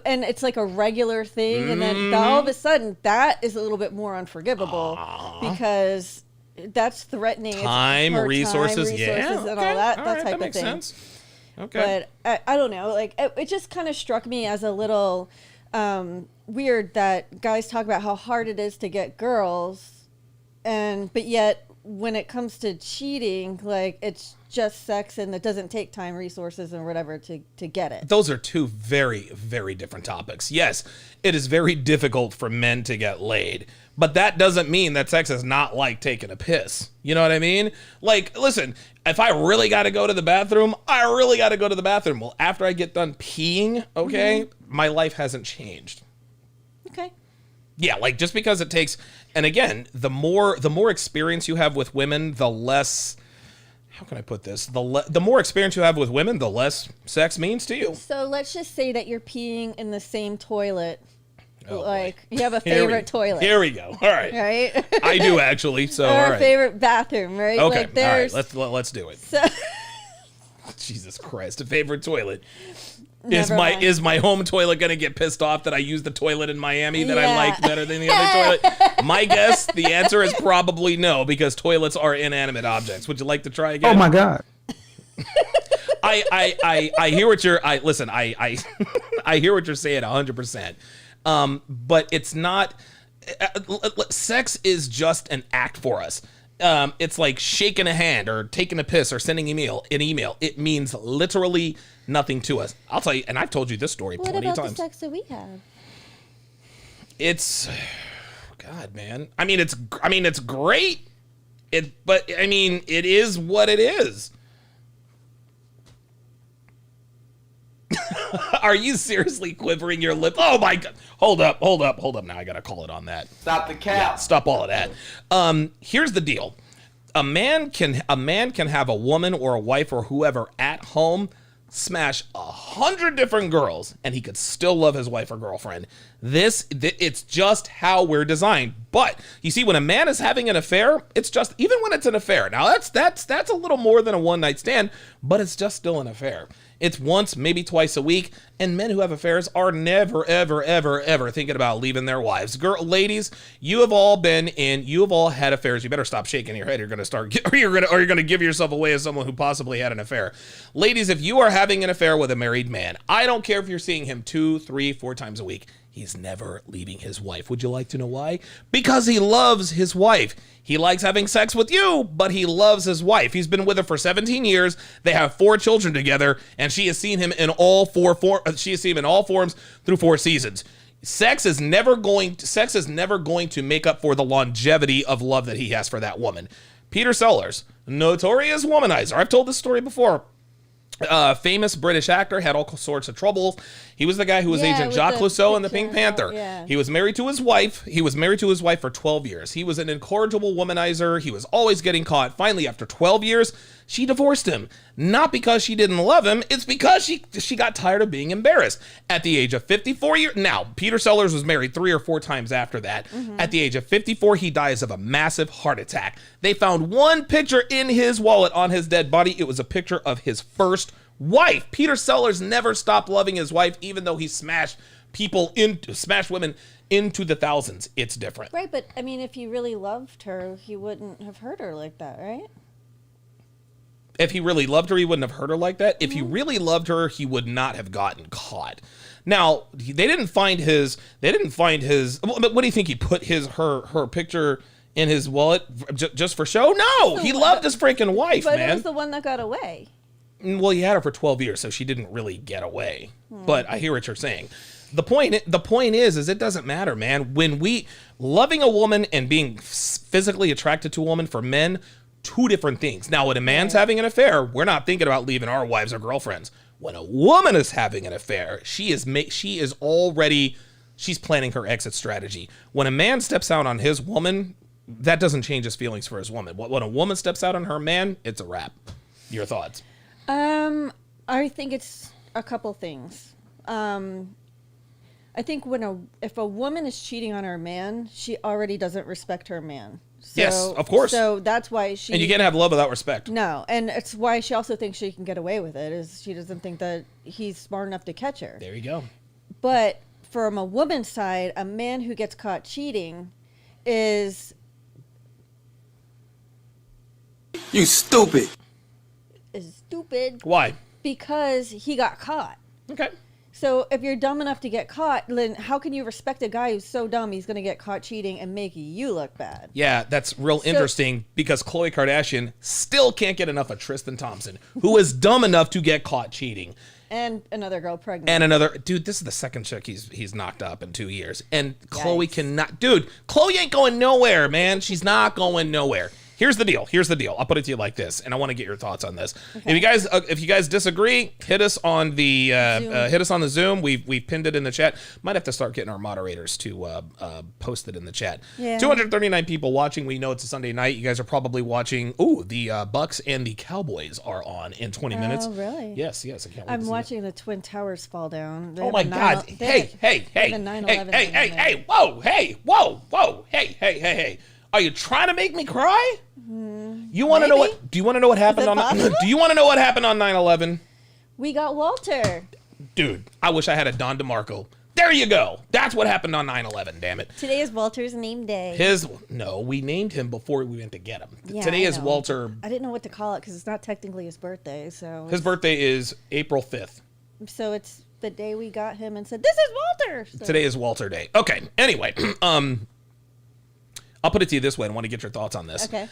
and it's like a regular thing, and then all of a sudden that is a little bit more unforgivable because that's threatening time, resources, and all that type that of makes thing. Sense. Okay. But I don't know, like it just kind of struck me as a little weird that guys talk about how hard it is to get girls. But yet when it comes to cheating, like it's just sex and it doesn't take time, resources, and whatever to get it. Those are two very, very different topics. Yes, it is very difficult for men to get laid, but that doesn't mean that sex is not like taking a piss. You know what I mean? Like, listen, if I really got to go to the bathroom, I really got to go to the bathroom. Well, after I get done peeing, okay, my life hasn't changed. Okay. Yeah, like just because it takes, and again, the more experience you have with women, the less, how can I put this? The more experience you have with women, the less sex means to you. So let's just say that you're peeing in the same toilet Oh, like, boy. you have a favorite toilet. Here we go. All right. Right? I do, actually. So, or all a right. favorite bathroom, right? Okay. Like, there's... All right. Let's do it. So... Jesus Christ. A favorite toilet. Never mind. Is my home toilet going to get pissed off that I use the toilet in Miami that I like better than the other toilet? My guess, the answer is probably no, because toilets are inanimate objects. Would you like to try again? Oh my God. I hear what you're listen, I I hear what you're saying 100%. But it's not sex is just an act for us. It's like shaking a hand or taking a piss or sending an email. It means literally nothing to us. I'll tell you, and I've told you this story plenty of times. What about the sex that we have? It's God, man. I mean, it's great. But I mean, it is what it is. Are you seriously quivering your lip? Oh my God. Hold up. Now I got to call it on that. Stop the cap. Yeah, stop all of that. Here's the deal. A man can have a woman or a wife or whoever at home smash 100 different girls and he could still love his wife or girlfriend. It's just how we're designed. But you see, when a man is having an affair, it's just, even when it's an affair. Now that's a little more than a one night stand, but it's just still an affair. It's once, maybe twice a week, and men who have affairs are never, ever, ever, ever thinking about leaving their wives. Ladies, you have all had affairs. You better stop shaking your head. You're going to start, or you're going to give yourself away as someone who possibly had an affair. Ladies, if you are having an affair with a married man, I don't care if you're seeing him 2, 3, 4 times a week. He's never leaving his wife. Would you like to know why? Because he loves his wife. He likes having sex with you, but he loves his wife. He's been with her for 17 years. They have 4 children together, and she has seen him in all forms through 4 seasons. Sex is never going to make up for the longevity of love that he has for that woman. Peter Sellers, notorious womanizer. I've told this story before. Famous British actor, had all sorts of troubles. He was the guy who was Agent Jacques Cousteau in the Pink Panther. Yeah. He was married to his wife. For 12 years. He was an incorrigible womanizer. He was always getting caught. Finally, after 12 years, she divorced him. Not because she didn't love him. It's because she got tired of being embarrassed. At the age of 54 years, now, Peter Sellers was married 3 or 4 times after that. Mm-hmm. At the age of 54, he dies of a massive heart attack. They found one picture in his wallet on his dead body. It was a picture of his first wife. Peter Sellers never stopped loving his wife, even though he smashed women into the thousands. It's different. Right, but I mean, if he really loved her, he wouldn't have hurt her like that, right? If he really loved her, he wouldn't have hurt her like that. If he really loved her, he would not have gotten caught. Now, they didn't find his, what do you think? He put her picture in his wallet just for show? No, he loved his freaking wife, but man. It was the one that got away. Well, he had her for 12 years, so she didn't really get away. But I hear what you're saying. The point is it doesn't matter, man. When loving a woman and being physically attracted to a woman, for men, 2 different things. Now, when a man's having an affair, we're not thinking about leaving our wives or girlfriends. When a woman is having an affair, she's planning her exit strategy. When a man steps out on his woman, that doesn't change his feelings for his woman. When a woman steps out on her man, it's a wrap. Your thoughts? I think it's a couple things. I think if a woman is cheating on her man, she already doesn't respect her man. So, yes, of course. So that's why she... And you can't have love without respect. No, and it's why she also thinks she can get away with it, is she doesn't think that he's smart enough to catch her. There you go. But from a woman's side, a man who gets caught cheating is... You stupid. Is stupid. Why? Because he got caught. Okay. So if you're dumb enough to get caught, then how can you respect a guy who's so dumb he's going to get caught cheating and make you look bad? Yeah, that's real interesting, because Khloe Kardashian still can't get enough of Tristan Thompson, who is dumb enough to get caught cheating. And another girl pregnant. Dude, this is the second chick he's knocked up in 2 years. And Khloe cannot, dude, Khloe ain't going nowhere, man. She's not going nowhere. Here's the deal. I'll put it to you like this, and I want to get your thoughts on this. Okay. If you guys disagree, hit us on the Zoom. We've pinned it in the chat. Might have to start getting our moderators to post it in the chat. Yeah. 239 people watching. We know it's a Sunday night. You guys are probably watching. Ooh, the Bucks and the Cowboys are on in 20 minutes. Oh, really? Yes. I can't wait. I'm watching the Twin Towers fall down. Oh my God! Hey! Whoa! Hey! Are you trying to make me cry? You want to know what? Do you want to know what happened on? Do you want to know what happened on 9/11? We got Walter. Dude, I wish I had a Don DeMarco. There you go. That's what happened on 9/11. Damn it. Today is Walter's name day. We named him before we went to get him. Yeah, Today is Walter. I didn't know what to call it because it's not technically his birthday. So his birthday is April 5th. So it's the day we got him and said, "This is Walter." So. Today is Walter Day. Okay. Anyway, I'll put it to you this way. I want to get your thoughts on this. Okay.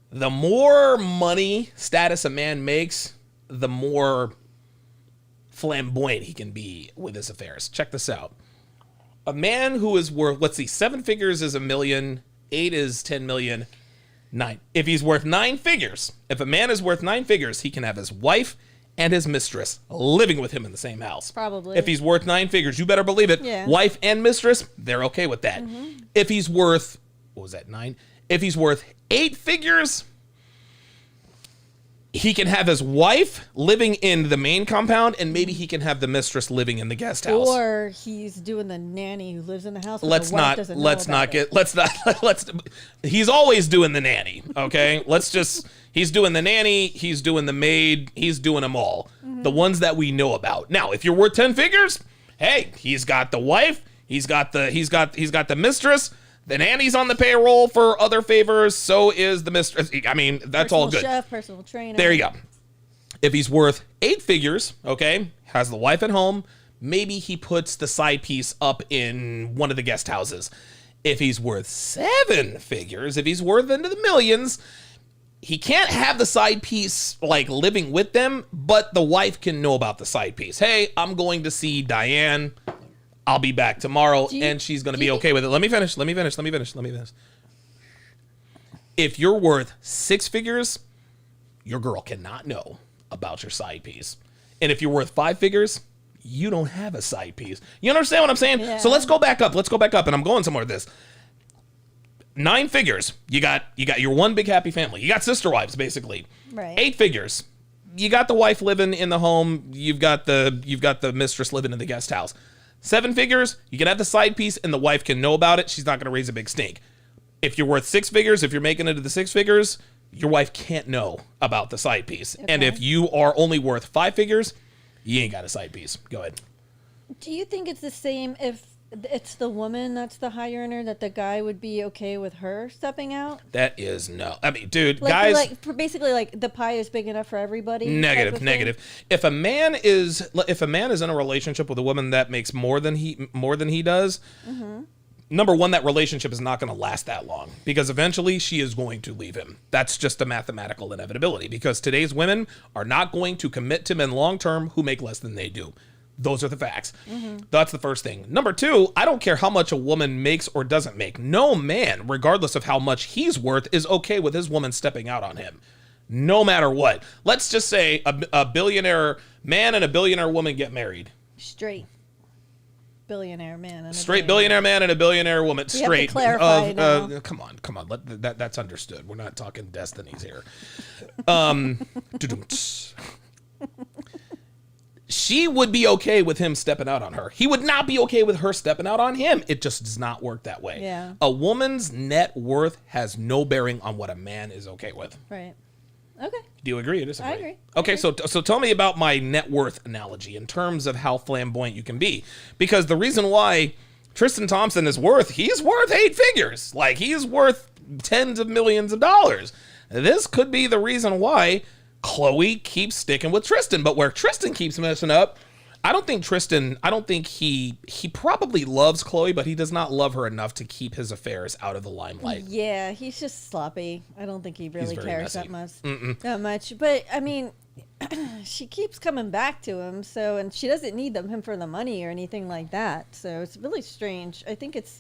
The more money status a man makes, the more flamboyant he can be with his affairs. Check this out. A man who is worth, 7 figures is $1 million, 8 is 10 million, 9. If he's worth 9 figures, if a man is worth 9 figures, he can have his wife and his mistress living with him in the same house. Probably. If he's worth 9 figures, you better believe it. Yeah. Wife and mistress, they're okay with that. Mm-hmm. If he's worth, 9? If he's worth 8 figures, he can have his wife living in the main compound, and maybe he can have the mistress living in the guest house. Or he's doing the nanny who lives in the house. He's always doing the nanny. Okay. He's doing the nanny. He's doing the maid. He's doing them all. Mm-hmm. The ones that we know about. Now, if you're worth 10 figures, hey, he's got the wife. He's got the mistress. The nanny's on the payroll for other favors. So is the mistress. I mean, that's all good. Personal chef, personal trainer. There you go. If he's worth 8 figures, okay, has the wife at home, maybe he puts the side piece up in one of the guest houses. If he's worth 7 figures, if he's worth into the millions, he can't have the side piece like living with them, but the wife can know about the side piece. Hey, I'm going to see Diane. I'll be back tomorrow, and she's going to be okay with it. Let me finish. If you're worth 6 figures, your girl cannot know about your side piece. And if you're worth 5 figures, you don't have a side piece. You understand what I'm saying? Yeah. So let's go back up, and I'm going somewhere with this. 9 figures, you got your one big happy family. You got sister wives, basically. Right. 8 figures, you got the wife living in the home. You've got the mistress living in the guest house. 7 figures, you can have the side piece and the wife can know about it. She's not going to raise a big stink. If you're worth 6 figures, if you're making it to the 6 figures, your wife can't know about the side piece. Okay. And if you are only worth 5 figures, you ain't got a side piece. Go ahead. Do you think it's the same if it's the woman that's the high earner, that the guy would be okay with her stepping out? That is no. I mean, dude, guys, basically like the pie is big enough for everybody. Negative. If a man is in a relationship with a woman that makes more than he does, mm-hmm. Number one, that relationship is not going to last that long because eventually she is going to leave him. That's just a mathematical inevitability because today's women are not going to commit to men long term who make less than they do. Those are the facts. Mm-hmm. That's the first thing. Number two, I don't care how much a woman makes or doesn't make. No man, regardless of how much he's worth, is okay with his woman stepping out on him. No matter what. Let's just say a billionaire man and a billionaire woman get married. Straight billionaire man and billionaire man and a billionaire woman. We have to clarify now. Come on. That's understood. We're not talking destinies here. She would be okay with him stepping out on her. He would not be okay with her stepping out on him. It just does not work that way. Yeah. A woman's net worth has no bearing on what a man is okay with. Right. Okay. Do you agree or disagree? I agree. Okay, so tell me about my net worth analogy in terms of how flamboyant you can be. Because the reason why Tristan Thompson he's worth 8 figures. Like, he's worth tens of millions of dollars. This could be the reason why Chloe keeps sticking with Tristan. But where Tristan keeps messing up, I don't think he probably loves Chloe, but he does not love her enough to keep his affairs out of the limelight. Yeah, he's just sloppy. I don't think he really cares messy. that much. But I mean, she keeps coming back to him, and she doesn't need him for the money or anything like that. So it's really strange. I think it's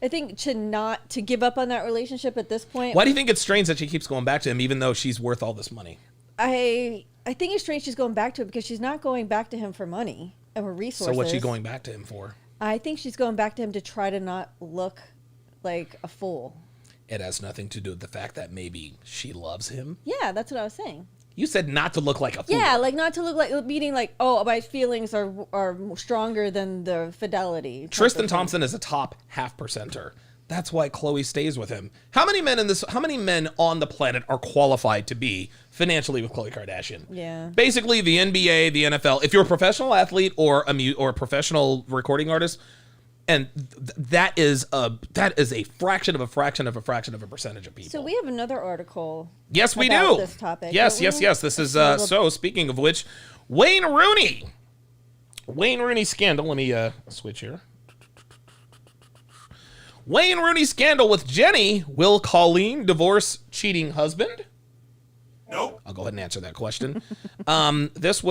I think to give up on that relationship at this point. Why do you think it's strange that she keeps going back to him even though she's worth all this money? I think it's strange she's going back to it because she's not going back to him for money or resources. So what's she going back to him for? I think she's going back to him to try to not look like a fool. It has nothing to do with the fact that maybe she loves him. Yeah, that's what I was saying. You said not to look like a fool. Yeah, like not to look like, meaning like, oh, my feelings are stronger than the fidelity. Tristan Thompson is a top half percenter. That's why Chloe stays with him. How many men on the planet are qualified to be financially with Khloe Kardashian? Yeah. Basically, the NBA, the NFL. If you're a professional athlete or a professional recording artist, and that is a fraction of a percentage of people. So we have another article. Yes, we about do. This topic. Yes. This is so. Speaking of which, Wayne Rooney scandal. Let me switch here. Wayne Rooney scandal with Jenny. Will Colleen divorce cheating husband? Nope. I'll go ahead and answer that question. This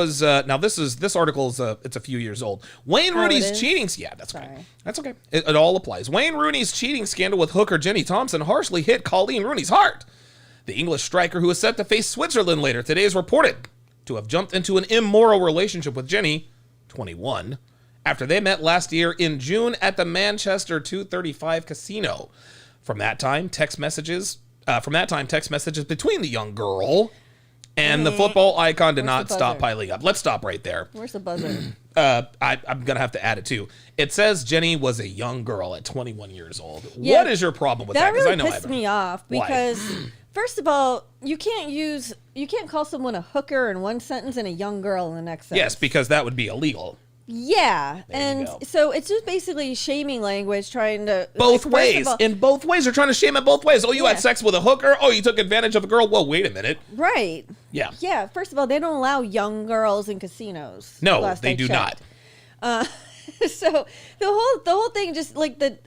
article is it's a few years old. Wayne Rooney's cheating. Yeah, that's okay. That's okay. It all applies. Wayne Rooney's cheating scandal with hooker Jenny Thompson harshly hit Colleen Rooney's heart. The English striker, who is set to face Switzerland later today, is reported to have jumped into an immoral relationship with Jenny, 21, after they met last year in June at the Manchester 235 casino. From that time, text messages between the young girl and the football icon did not stop piling up. Let's stop right there. Where's the buzzer? I'm going to have to add it too. It says Jenny was a young girl at 21 years old. Yeah, what is your problem with that? That really pissed me off because, first of all, you can't call someone a hooker in one sentence and a young girl in the next sentence. Yes, because that would be illegal. Yeah, and so it's just basically shaming language, trying to both ways. In both ways, they're trying to shame it both ways. Oh, you had sex with a hooker. Oh, you took advantage of a girl. Whoa, wait a minute. Right. Yeah. Yeah. First of all, they don't allow young girls in casinos. No, they do not. So the whole thing, just like the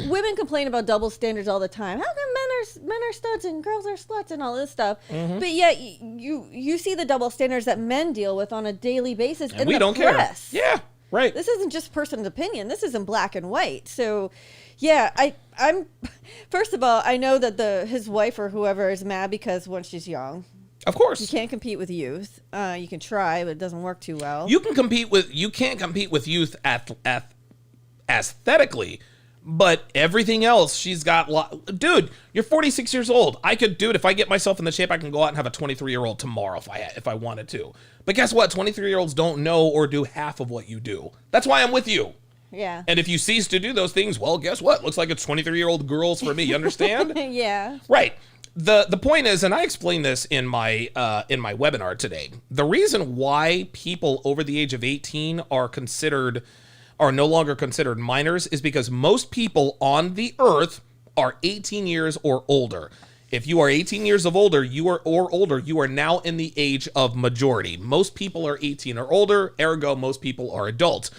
women complain about double standards all the time. How come men are studs and girls are sluts and all this stuff? Mm-hmm. But yet you see the double standards that men deal with on a daily basis in the press. Care. Yeah, right. This isn't just person's opinion. This is in black and white. So, yeah, I'm first of all, I know that his wife or whoever is mad because when she's young. Of course. You can't compete with youth. You can try, but it doesn't work too well. You can't compete with youth aesthetically, but everything else she's got. Dude, you're 46 years old. If I get myself in the shape, I can go out and have a 23-year-old tomorrow if I wanted to. But guess what? 23-year-olds don't know or do half of what you do. That's why I'm with you. Yeah. And if you cease to do those things, well, guess what? Looks like it's 23-year-old girls for me. You understand? Yeah. Right. The point is, and I explained this in my webinar today, the reason why people over the age of 18 are no longer considered minors is because most people on the earth are 18 years or older. If you are 18 years of older, you are now in the age of majority. Most people are 18 or older, ergo most people are adults.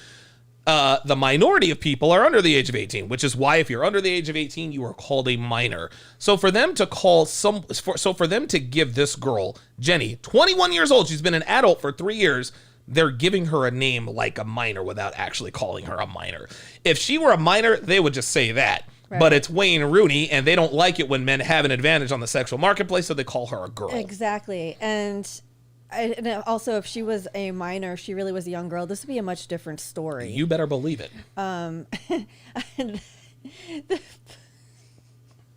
The minority of people are under the age of 18, which is why if you're under the age of 18, you are called a minor. So for them to give this girl, Jenny, 21 years old, she's been an adult for 3 years, they're giving her a name like a minor without actually calling her a minor. If she were a minor, they would just say that. Right. But it's Wayne Rooney, and they don't like it when men have an advantage on the sexual marketplace, so they call her a girl. Exactly. And also, if she was a minor, she really was a young girl, this would be a much different story. You better believe it.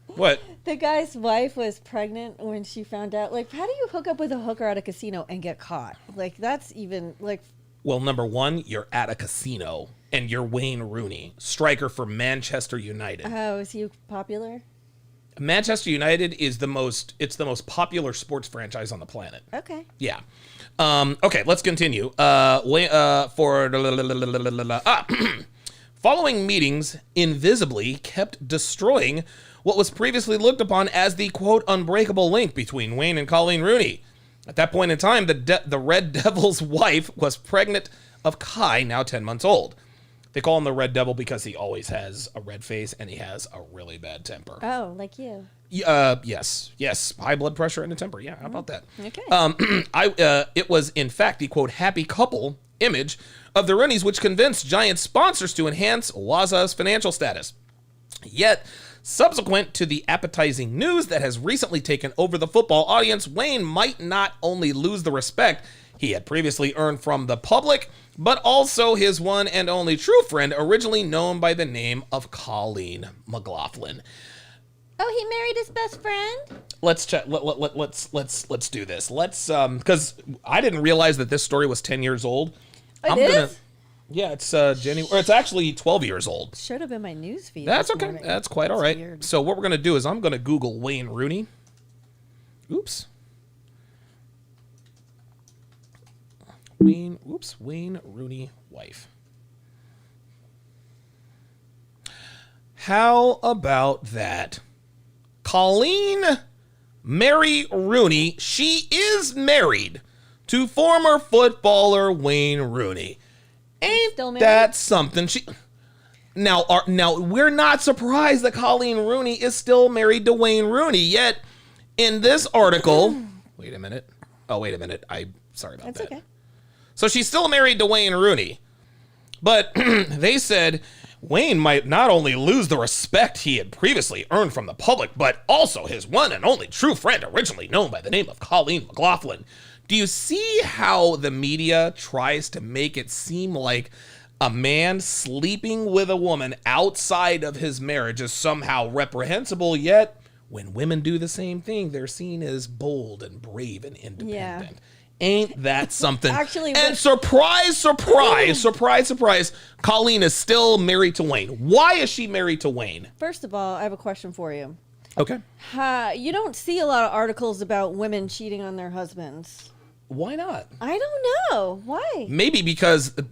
What? The guy's wife was pregnant when she found out. Like, how do you hook up with a hooker at a casino and get caught? Like, that's even, like... Well, number one, you're at a casino, and you're Wayne Rooney, striker for Manchester United. Oh, is he popular? Manchester United is the most popular sports franchise on the planet. Okay. Yeah. Okay, let's continue. Following meetings invisibly kept destroying what was previously looked upon as the, quote, unbreakable link between Wayne and Colleen Rooney. At that point in time, the Red Devil's wife was pregnant of Kai, now 10 months old. They call him the Red Devil because he always has a red face and he has a really bad temper. Oh, like you. Yes. High blood pressure and a temper. Yeah, how about that? Okay. It was, in fact, the, quote, happy couple image of the Rooneys, which convinced giant sponsors to enhance Waza's financial status. Yet, subsequent to the appetizing news that has recently taken over the football audience, Wayne might not only lose the respect he had previously earned from the public, but also his one and only true friend, originally known by the name of Colleen McLaughlin. Oh, he married his best friend? Let's check. Let's do this. Let's because I didn't realize that this story was 10 years old. Yeah, it's January. Or it's actually 12 years old. Should have been my news feed. That's okay. Morning. That's quite all right. Weird. So what we're gonna do is I'm gonna Google Wayne Rooney. Oops. Wayne Rooney wife. How about that? Colleen Mary Rooney, she is married to former footballer Wayne Rooney. Ain't that something? Now we're not surprised that Colleen Rooney is still married to Wayne Rooney. Yet in this article, wait a minute. Sorry about that. That's okay. So she's still married to Wayne Rooney, but they said Wayne might not only lose the respect he had previously earned from the public, but also his one and only true friend, originally known by the name of Colleen McLaughlin. Do you see how the media tries to make it seem like a man sleeping with a woman outside of his marriage is somehow reprehensible, yet when women do the same thing, they're seen as bold and brave and independent. Yeah. Ain't that something? Actually, and surprise, Colleen is still married to Wayne. Why is she married to Wayne? First of all, I have a question for you. Okay. You don't see a lot of articles about women cheating on their husbands. Why not? I don't know. Why? Maybe because the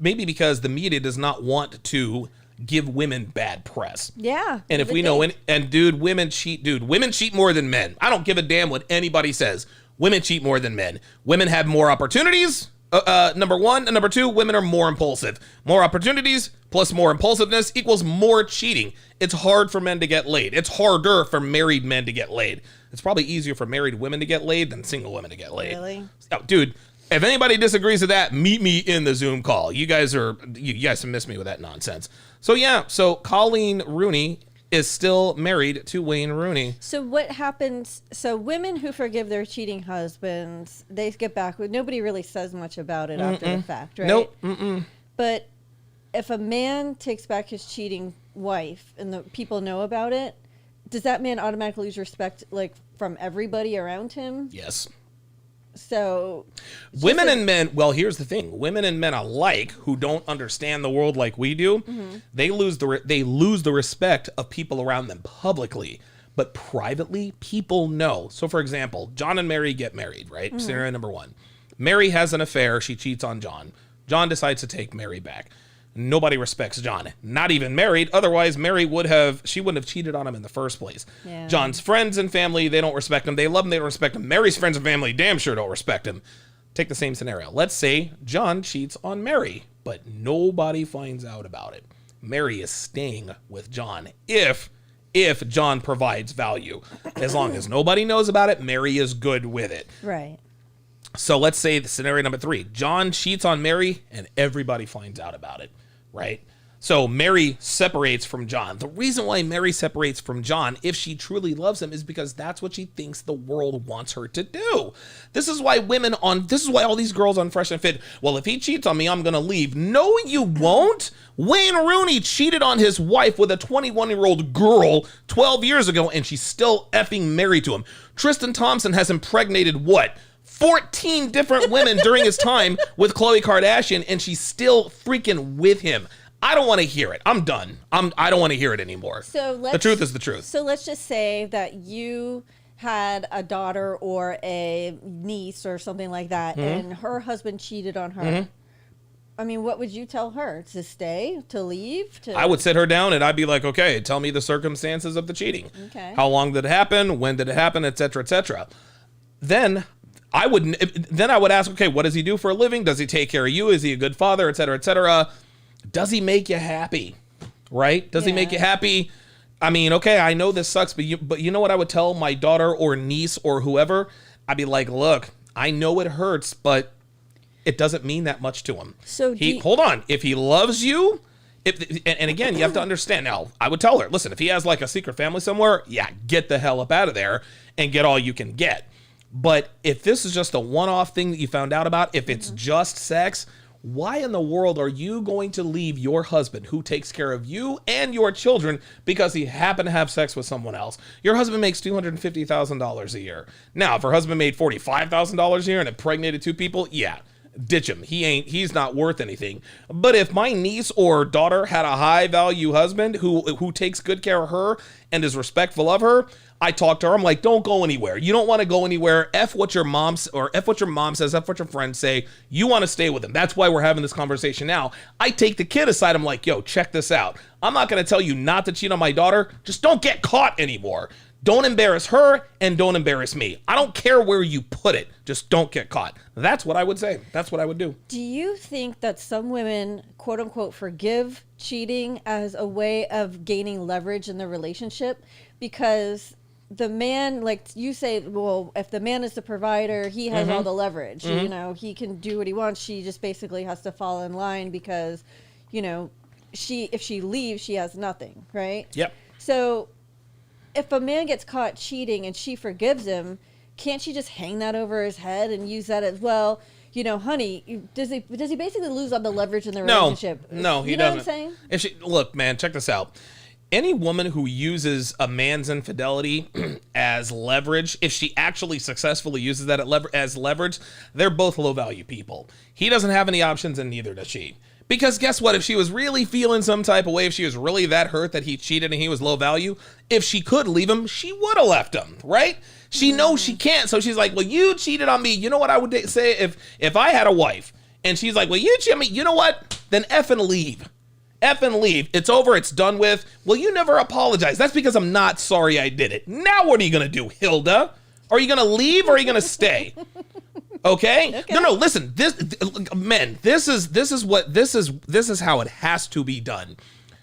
media does not want to give women bad press. Yeah. And if we know, women cheat more than men. I don't give a damn what anybody says. Women cheat more than men. Women have more opportunities, number one. And number two, women are more impulsive. More opportunities plus more impulsiveness equals more cheating. It's hard for men to get laid. It's harder for married men to get laid. It's probably easier for married women to get laid than single women to get laid. Really? Oh, dude, if anybody disagrees with that, meet me in the Zoom call. You guys have missed me with that nonsense. So Colleen Rooney is still married to Wayne Rooney. So what happens? So women who forgive their cheating husbands, they get back with, nobody really says much about it after the fact, right? Nope. But if a man takes back his cheating wife and the people know about it, does that man automatically lose respect, like, from everybody around him? Yes. So women and men, well, here's the thing. Women and men alike who don't understand the world like we do, they lose the respect of people around them publicly, but privately people know. So for example, John and Mary get married, right? Scenario number one. Mary has an affair, she cheats on John. John decides to take Mary back. Nobody respects John, not even married. Otherwise, Mary wouldn't have cheated on him in the first place. Yeah. John's friends and family, they don't respect him. They love him, they don't respect him. Mary's friends and family damn sure don't respect him. Take the same scenario. Let's say John cheats on Mary, but nobody finds out about it. Mary is staying with John if John provides value. As long as nobody knows about it, Mary is good with it. Right. So let's say the scenario number 3. John cheats on Mary and everybody finds out about it. Right? So Mary separates from John. The reason why Mary separates from John, if she truly loves him, is because that's what she thinks the world wants her to do. This is why all these girls on Fresh and Fit, well, if he cheats on me, I'm going to leave. No, you won't. Wayne Rooney cheated on his wife with a 21-year-old girl 12 years ago, and she's still effing married to him. Tristan Thompson has impregnated what? 14 different women during his time with Khloe Kardashian, and she's still freaking with him. I don't want to hear it. I'm done. I don't want to hear it anymore. The truth is the truth. So let's just say that you had a daughter or a niece or something like that, and her husband cheated on her. I mean, what would you tell her? To stay? To leave? I would sit her down and I'd be like, okay, tell me the circumstances of the cheating. Okay. How long did it happen? When did it happen? Et cetera, et cetera. Then I would ask, okay, what does he do for a living? Does he take care of you? Is he a good father? Et cetera, et cetera. Does he make you happy? Right? Does he make you happy? I mean, okay, I know this sucks, but you know what I would tell my daughter or niece or whoever? I'd be like, look, I know it hurts, but it doesn't mean that much to him. So hold on. If he loves you, And again, you have to understand. Now, I would tell her, listen, if he has like a secret family somewhere, yeah, get the hell up out of there and get all you can get. But if this is just a one-off thing that you found out about, if it's just sex, why in the world are you going to leave your husband who takes care of you and your children because he happened to have sex with someone else? Your husband makes $250,000 a year. Now, if her husband made $45,000 a year and impregnated 2 people, yeah, ditch him. He's not worth anything. But if my niece or daughter had a high value husband who takes good care of her and is respectful of her, I talk to her. I'm like, don't go anywhere. You don't want to go anywhere. F what your mom says, F what your friends say. You want to stay with him. That's why we're having this conversation now. I take the kid aside. I'm like, yo, check this out. I'm not going to tell you not to cheat on my daughter. Just don't get caught anymore. Don't embarrass her and don't embarrass me. I don't care where you put it. Just don't get caught. That's what I would say. That's what I would do. Do you think that some women, quote unquote, forgive cheating as a way of gaining leverage in the relationship? Because the man, like you say, well, if the man is the provider, he has all the leverage. You know, he can do what he wants. She just basically has to fall in line because, you know, if she leaves, she has nothing, right? Yep. So if a man gets caught cheating and she forgives him, can't she just hang that over his head and use that as, well, you know, honey, does he basically lose all the leverage in the relationship? No, he doesn't. You know what I'm saying? Look, man, check this out. Any woman who uses a man's infidelity as leverage, if she actually successfully uses that as leverage, they're both low-value people. He doesn't have any options, and neither does she. Because guess what? If she was really feeling some type of way, if she was really that hurt that he cheated and he was low value, if she could leave him, she would have left him, right? She knows she can't, so she's like, well, you cheated on me. You know what I would say if I had a wife, and she's like, well, you cheated on me. You know what? Then F and leave. F and leave. It's over. It's done with. Well, you never apologize. That's because I'm not sorry I did it. Now what are you going to do, Hilda? Are you going to leave or are you going to stay? Okay? No, listen. This is how it has to be done.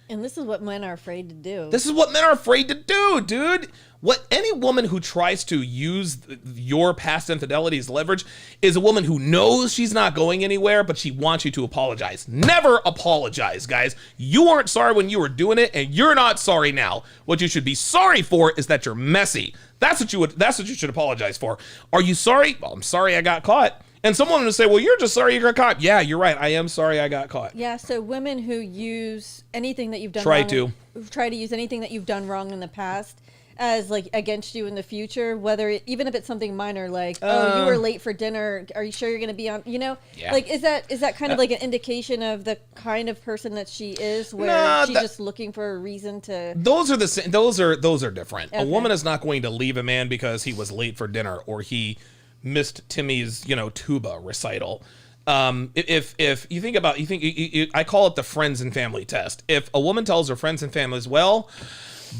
And this is what men are afraid to do. This is what men are afraid to do, dude. What any woman who tries to use your past infidelity as leverage is a woman who knows she's not going anywhere, but she wants you to apologize. Never apologize, guys. You weren't sorry when you were doing it, and you're not sorry now. What you should be sorry for is that you're messy. That's what you should apologize for. Are you sorry? Well, I'm sorry I got caught. And someone would say, well, you're just sorry you got caught. Yeah, you're right. I am sorry I got caught. Yeah, so women who use anything that you've done try to use anything that you've done wrong in the past as like against you in the future, even if it's something minor, like, oh, you were late for dinner. Are you sure you're going to be on, you know? Yeah. Like, is that kind of like an indication of the kind of person that she is, where she's just looking for a reason to... Those are the same. Those are different. Okay. A woman is not going to leave a man because he was late for dinner or he missed Timmy's, tuba recital. If you think about, I call it the friends and family test. If a woman tells her friends and families, well,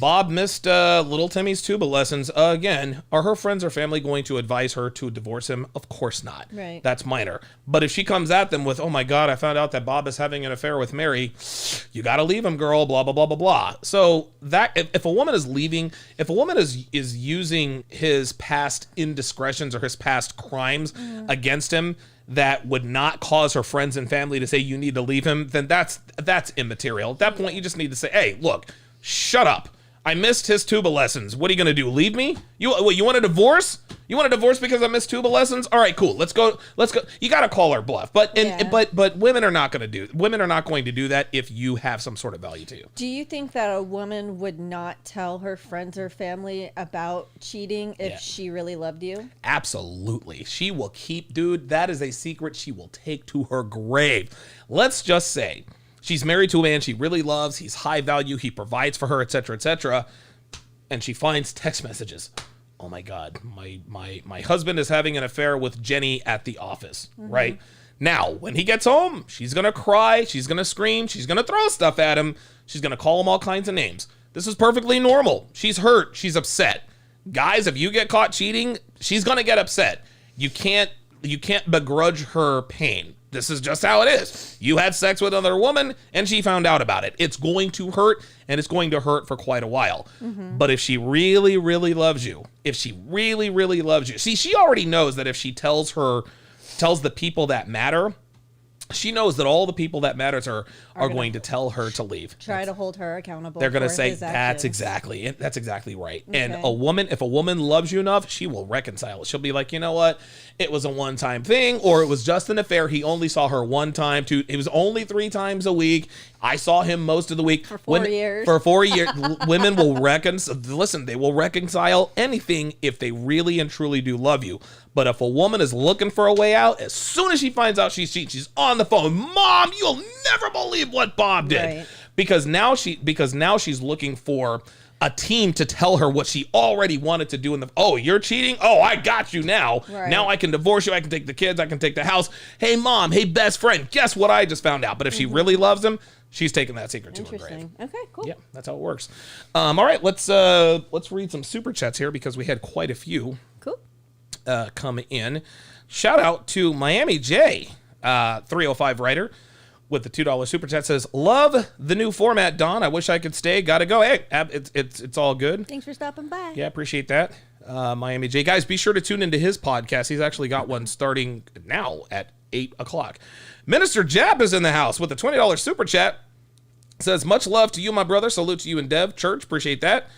Bob missed little Timmy's tuba lessons again, are her friends or family going to advise her to divorce him? Of course not. Right. That's minor. But if she comes at them with, oh my God, I found out that Bob is having an affair with Mary, you got to leave him, girl, blah, blah, blah, blah, blah. So that if a woman is leaving, if a woman is using his past indiscretions or his past crimes against him, that would not cause her friends and family to say you need to leave him, then that's immaterial. At that point, you just need to say, hey, look, shut up. I missed his tuba lessons. What are you going to do? Leave me? You want a divorce? You want a divorce because I missed tuba lessons? All right, cool. Let's go. You got to call her bluff. But women are not going to do that if you have some sort of value to you. Do you think that a woman would not tell her friends or family about cheating if she really loved you? Absolutely. She will keep, dude, that is a secret she will take to her grave. Let's just say she's married to a man she really loves. He's high value. He provides for her, etc., etc. And she finds text messages. Oh my God, my husband is having an affair with Jenny at the office, right? Now, when he gets home, she's going to cry. She's going to scream. She's going to throw stuff at him. She's going to call him all kinds of names. This is perfectly normal. She's hurt. She's upset. Guys, if you get caught cheating, she's going to get upset. You can't begrudge her pain. This is just how it is. You had sex with another woman and she found out about it. It's going to hurt, and it's going to hurt for quite a while. But if she really, really loves you, see, she already knows that if she tells the people that matter she knows that all the people that matter to her are going to tell her to leave. Try to hold her accountable. They're going to say, his that's actions. exactly right. Okay. And if a woman loves you enough, she will reconcile it. She'll be like, you know what? It was a one-time thing, or it was just an affair. He only saw her one time. It was only 3 times a week. I saw him most of the week. For 4 years. For 4 years. Women will they will reconcile anything if they really and truly do love you. But if a woman is looking for a way out, as soon as she finds out she's cheating, she's on the phone. Mom, you'll never believe what Bob did. Right. Because now she's looking for a team to tell her what she already wanted to do oh, you're cheating? Oh, I got you now. Right. Now I can divorce you. I can take the kids. I can take the house. Hey, mom. Hey, best friend. Guess what I just found out? But if she really loves him, she's taking that secret to her grave. Interesting. Okay, cool. Yeah, that's how it works. All right, let's read some super chats here because we had quite a few Cool. come in. Shout out to Miami J, 305 writer with the $2 super chat, says, love the new format, Don. I wish I could stay. Gotta go. Hey, it's all good. Thanks for stopping by. Yeah, appreciate that. Miami J. Guys, be sure to tune into his podcast. He's actually got one starting now at 8 o'clock. Minister Jab is in the house with a $20 super chat. Says, much love to you, my brother. Salute to you and Dev Church. Appreciate that.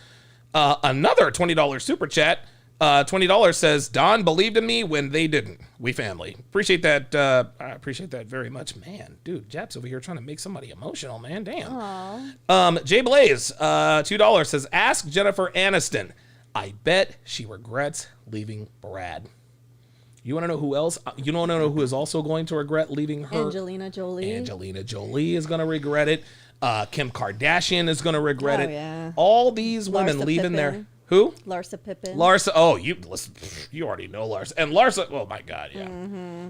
Another $20 super chat. $20 says, Don believed in me when they didn't. We family. Appreciate that. I appreciate that very much. Man, dude, Jab's over here trying to make somebody emotional, man. Damn. Jay Blaze, $2 says, ask Jennifer Aniston. I bet she regrets leaving Brad. You want to know who else? You want to know who is also going to regret leaving her? Angelina Jolie. Angelina Jolie is going to regret it. Kim Kardashian is going to regret it. Yeah. All these women Larsa leaving their... Pippen. Who? Larsa Pippen. Larsa. Oh, you already know Larsa. And Larsa, oh my God, yeah.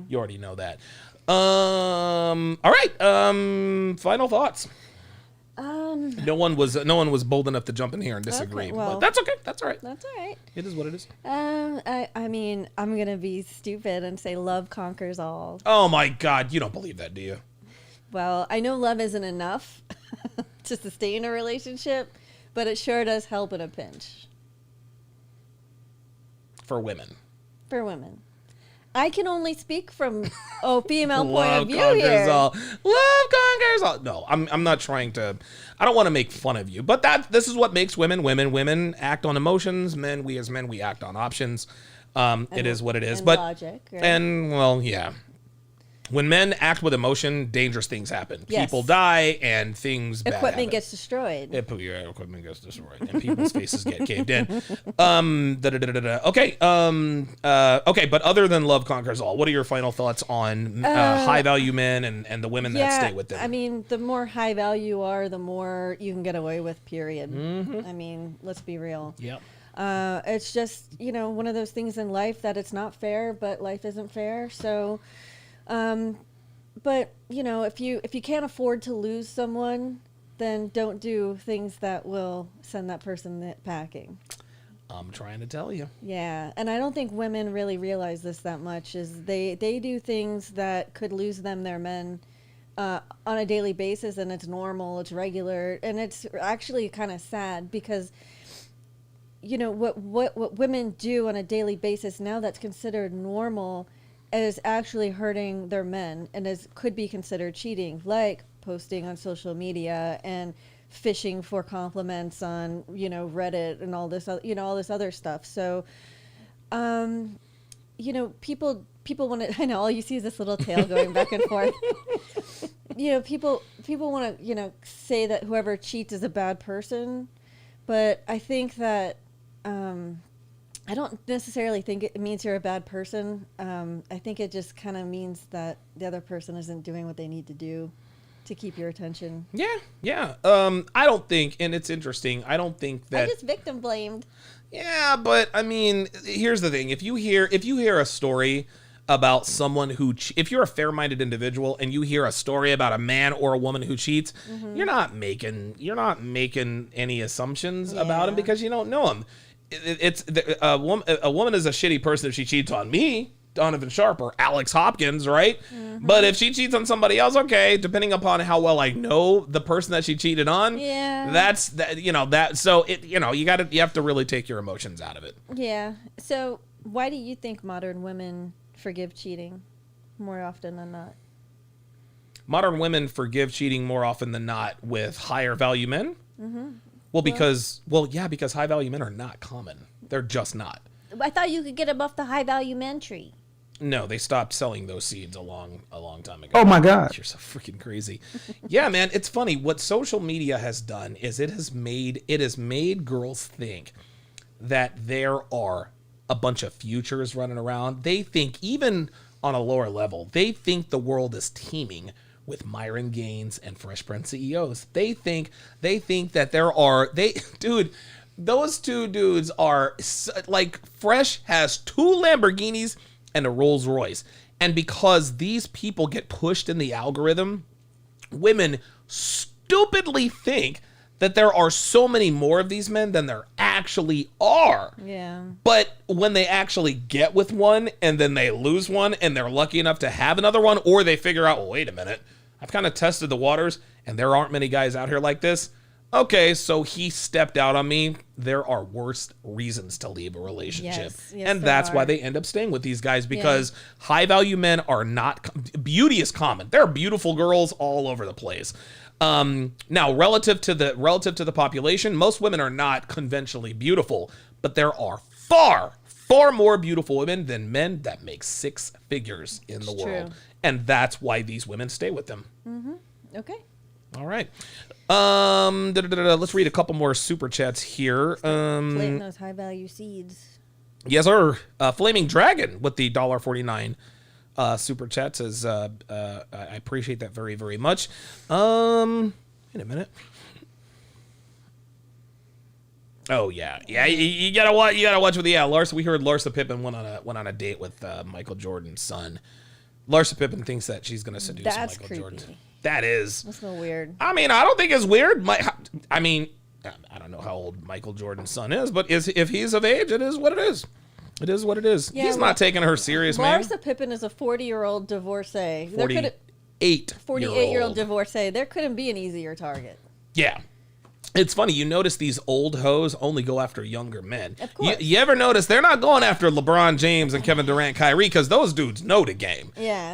You already know that. All right. Final thoughts. No one was bold enough to jump in here and disagree. Okay, well, but that's okay. That's all right. That's all right. It is what it is. I mean, I'm going to be stupid and say love conquers all. Oh my God. You don't believe that, do you? Well, I know love isn't enough to sustain a relationship, but it sure does help in a pinch. For women. For women. I can only speak from a female point of view conquers here. all. Love conquers all. No, I'm not trying to. I don't want to make fun of you, but this is what makes women. Women act on emotions. We as men, we act on options. It is what it is. And but logic, right? And well, yeah. When men act with emotion, dangerous things happen. Yes. People die and things bad Equipment happen. gets destroyed. Equipment gets destroyed and people's faces get caved in. Okay. Okay. But other than love conquers all, what are your final thoughts on high value men and the women that stay with them? I mean, the more high value you are, the more you can get away with, period. Mm-hmm. I mean, let's be real. Yep. It's just, one of those things in life that it's not fair, but life isn't fair. So, but if you can't afford to lose someone, then don't do things that will send that person packing. I'm trying to tell you. Yeah, and I don't think women really realize this that much. Is they do things that could lose them their men on a daily basis, and it's normal, it's regular, and it's actually kind of sad because what women do on a daily basis now that's considered normal is actually hurting their men and could be considered cheating, like posting on social media and fishing for compliments on Reddit and all this all this other stuff. So people want to, I know all you see is this little tail going back and forth. People want to say that whoever cheats is a bad person, but I think that I don't necessarily think it means you're a bad person. I think it just kind of means that the other person isn't doing what they need to do to keep your attention. Yeah. I don't think, and it's interesting, I don't think that... I just victim blamed. Yeah, but I mean, here's the thing. If you hear a story about someone who... if you're a fair-minded individual and you hear a story about a man or a woman who cheats, you're not making any assumptions about him because you don't know him. A woman is a shitty person if she cheats on me, Donovan Sharpe, or Alex Hopkins, right? But if she cheats on somebody else, okay, depending upon how well I know the person that she cheated on, that's that. So you have to really take your emotions out of it. Yeah. So why do you think modern women forgive cheating more often than not? modern women forgive cheating more often than not with higher value men. Well, because high value men are not common. They're just not. I thought you could get them off the high value men tree. No, they stopped selling those seeds a long time ago. Oh my God. You're so freaking crazy. Yeah, man, it's funny. What social media has done is it has made girls think that there are a bunch of futures running around. They think, even on a lower level, they think the world is teeming with Myron Gaines and Fresh Prince CEOs. They think that those two dudes are like, Fresh has 2 Lamborghinis and a Rolls Royce. And because these people get pushed in the algorithm, women stupidly think that there are so many more of these men than there actually are. Yeah. But when they actually get with one and then they lose one and they're lucky enough to have another one, or they figure out, well, wait a minute, I've kind of tested the waters and there aren't many guys out here like this. Okay, so he stepped out on me. There are worse reasons to leave a relationship. Yes, and that's why they end up staying with these guys, because high value men are not, beauty is common. There are beautiful girls all over the place. Now, relative to the population, most women are not conventionally beautiful, but there are far more beautiful women than men that make 6 figures in the world. And that's why these women stay with them. Okay. All right. Let's read a couple more super chats here. Planting those high value seeds. Yes, sir. Flaming Dragon with the $1.49 super chat says, I appreciate that very, very much. Wait a minute. Oh yeah. You gotta watch with Larsa. We heard Larsa Pippen went on a date with Michael Jordan's son. Larsa Pippen thinks that she's gonna seduce That's Michael creepy. Jordan. That's a little weird. I mean, I don't think it's weird. I don't know how old Michael Jordan's son is, but if he's of age, it is what it is. It is what it is. Yeah, he's not taking her serious, man. Larsa Pippen is a 40-year-old divorcee. 48-year-old divorcee. There couldn't be an easier target. Yeah. It's funny, you notice these old hoes only go after younger men. Of course. You ever notice they're not going after LeBron James and Kevin Durant, Kyrie, because those dudes know the game. Yeah.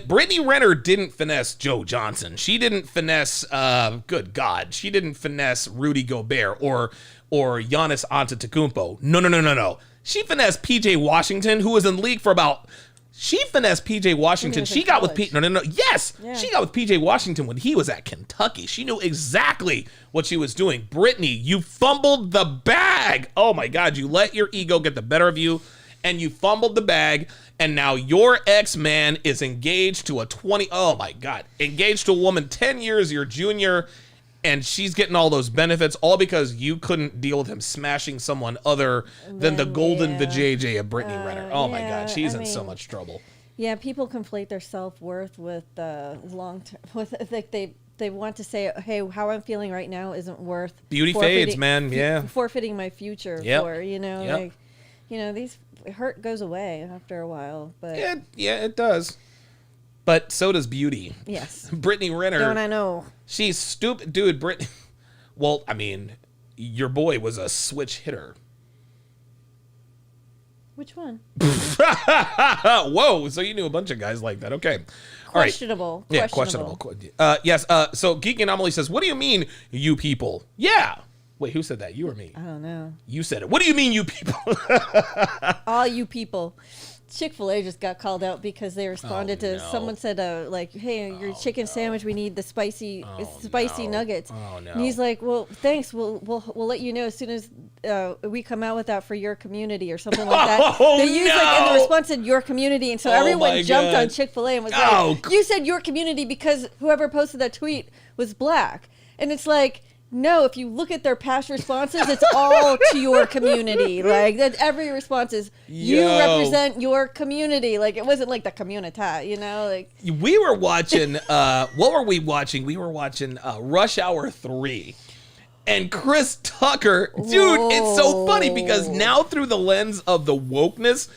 Brittany Renner didn't finesse Joe Johnson. She didn't finesse, good God, she didn't finesse Rudy Gobert or Giannis Antetokounmpo. No. She finessed PJ Washington, who was in the league for about... She finessed PJ Washington. She got with Yes. Yeah. She got with PJ Washington when he was at Kentucky. She knew exactly what she was doing. Brittany, you fumbled the bag. Oh my God, you let your ego get the better of you and you fumbled the bag, and now your ex-man is engaged to engaged to a woman 10 years your junior, and she's getting all those benefits all because you couldn't deal with him smashing someone other than the golden vajayjay of Brittany Renner. Oh my God, she's in so much trouble. Yeah, people conflate their self-worth with long-term. They want to say, hey, how I'm feeling right now isn't worth beauty fades, man. Yeah, forfeiting my future for these hurt goes away after a while. But it does. But so does beauty. Yes. Brittany Renner. Don't I know? She's stupid. Dude, Brittany. Well, I mean, your boy was a switch hitter. Which one? Whoa. So you knew a bunch of guys like that. Okay. Questionable. All right. Yeah, questionable. Yes. So Geeky Anomaly says, what do you mean, you people? Yeah. Wait, who said that? You or me? I don't know. You said it. What do you mean, you people? All you people. Chick-fil-A just got called out because they responded to someone said hey, your chicken sandwich, we need the spicy nuggets. Oh no. And he's like, well, thanks, we'll let you know as soon as we come out with that for your community or something like that. They used and the response said your community, and so everyone jumped on Chick-fil-A and was like, you said your community because whoever posted that tweet was black. And it's like, no, if you look at their past responses, it's all to your community. Like, that every response is, you represent your community. Like, it wasn't like the communità, Like, we were watching, what were we watching? We were watching Rush Hour 3. And Chris Tucker, dude, it's so funny because now through the lens of the wokeness,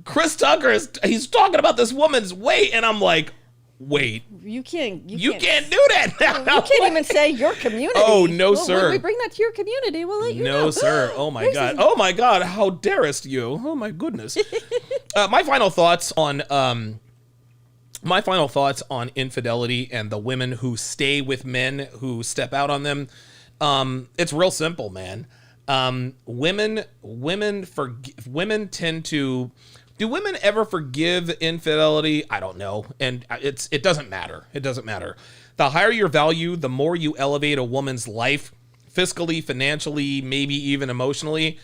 Chris Tucker, he's talking about this woman's weight, and I'm like, wait. You can't do that. You can't even say your community. Oh, no, sir. When we bring that to your community, we'll let you know. No, sir. Oh, my God. Oh, my God. How darest you? Oh, my goodness. My final thoughts on my final thoughts on infidelity and the women who stay with men who step out on them. It's real simple, man. Women tend to. Do women ever forgive infidelity? I don't know, and it doesn't matter. It doesn't matter. The higher your value, the more you elevate a woman's life, fiscally, financially, maybe even emotionally,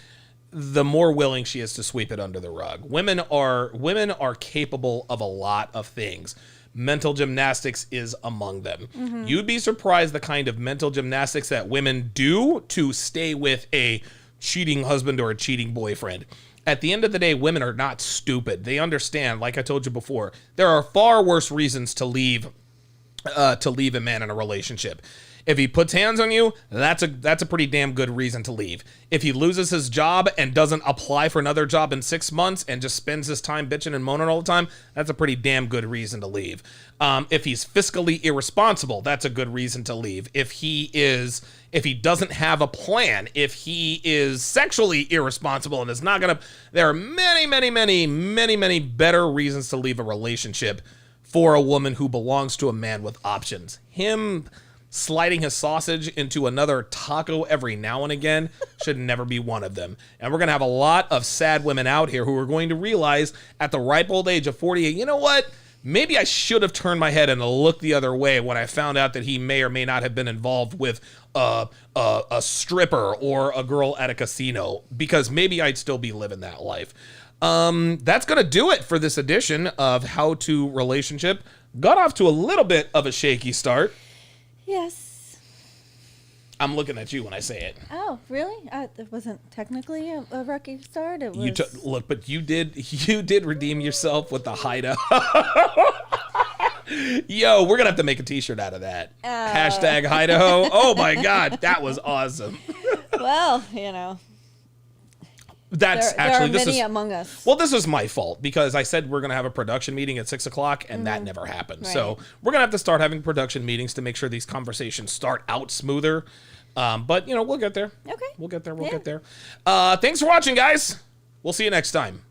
the more willing she is to sweep it under the rug. Women are capable of a lot of things. Mental gymnastics is among them. Mm-hmm. You'd be surprised the kind of mental gymnastics that women do to stay with a cheating husband or a cheating boyfriend. At the end of the day, women are not stupid. They understand, like I told you before, there are far worse reasons to leave a man in a relationship. If he puts hands on you, that's a pretty damn good reason to leave. If he loses his job and doesn't apply for another job in 6 months and just spends his time bitching and moaning all the time, that's a pretty damn good reason to leave. If he's fiscally irresponsible, that's a good reason to leave. If he doesn't have a plan, if he is sexually irresponsible and is not gonna, there are many better reasons to leave a relationship for a woman who belongs to a man with options. Him sliding his sausage into another taco every now and again should never be one of them. And we're going to have a lot of sad women out here who are going to realize at the ripe old age of 48, you know what? Maybe I should have turned my head and looked the other way when I found out that he may or may not have been involved with a stripper or a girl at a casino, because maybe I'd still be living that life. That's going to do it for this edition of How to Relationship. Got off to a little bit of a shaky start. Yes. I'm looking at you when I say it. Oh, really? It wasn't technically a rocky start. It was. Look, but you did redeem yourself with the hideout. Yo, we're gonna have to make a T-shirt out of that. Hashtag Hideout. Oh my God, that was awesome. Well, you know. That's there actually are this many is among us. Well, this is my fault because I said we're gonna have a production meeting at 6:00, and that never happened. Right. So we're gonna have to start having production meetings to make sure these conversations start out smoother. But you know, we'll get there. Okay. We'll get there. We'll get there. Thanks for watching, guys. We'll see you next time.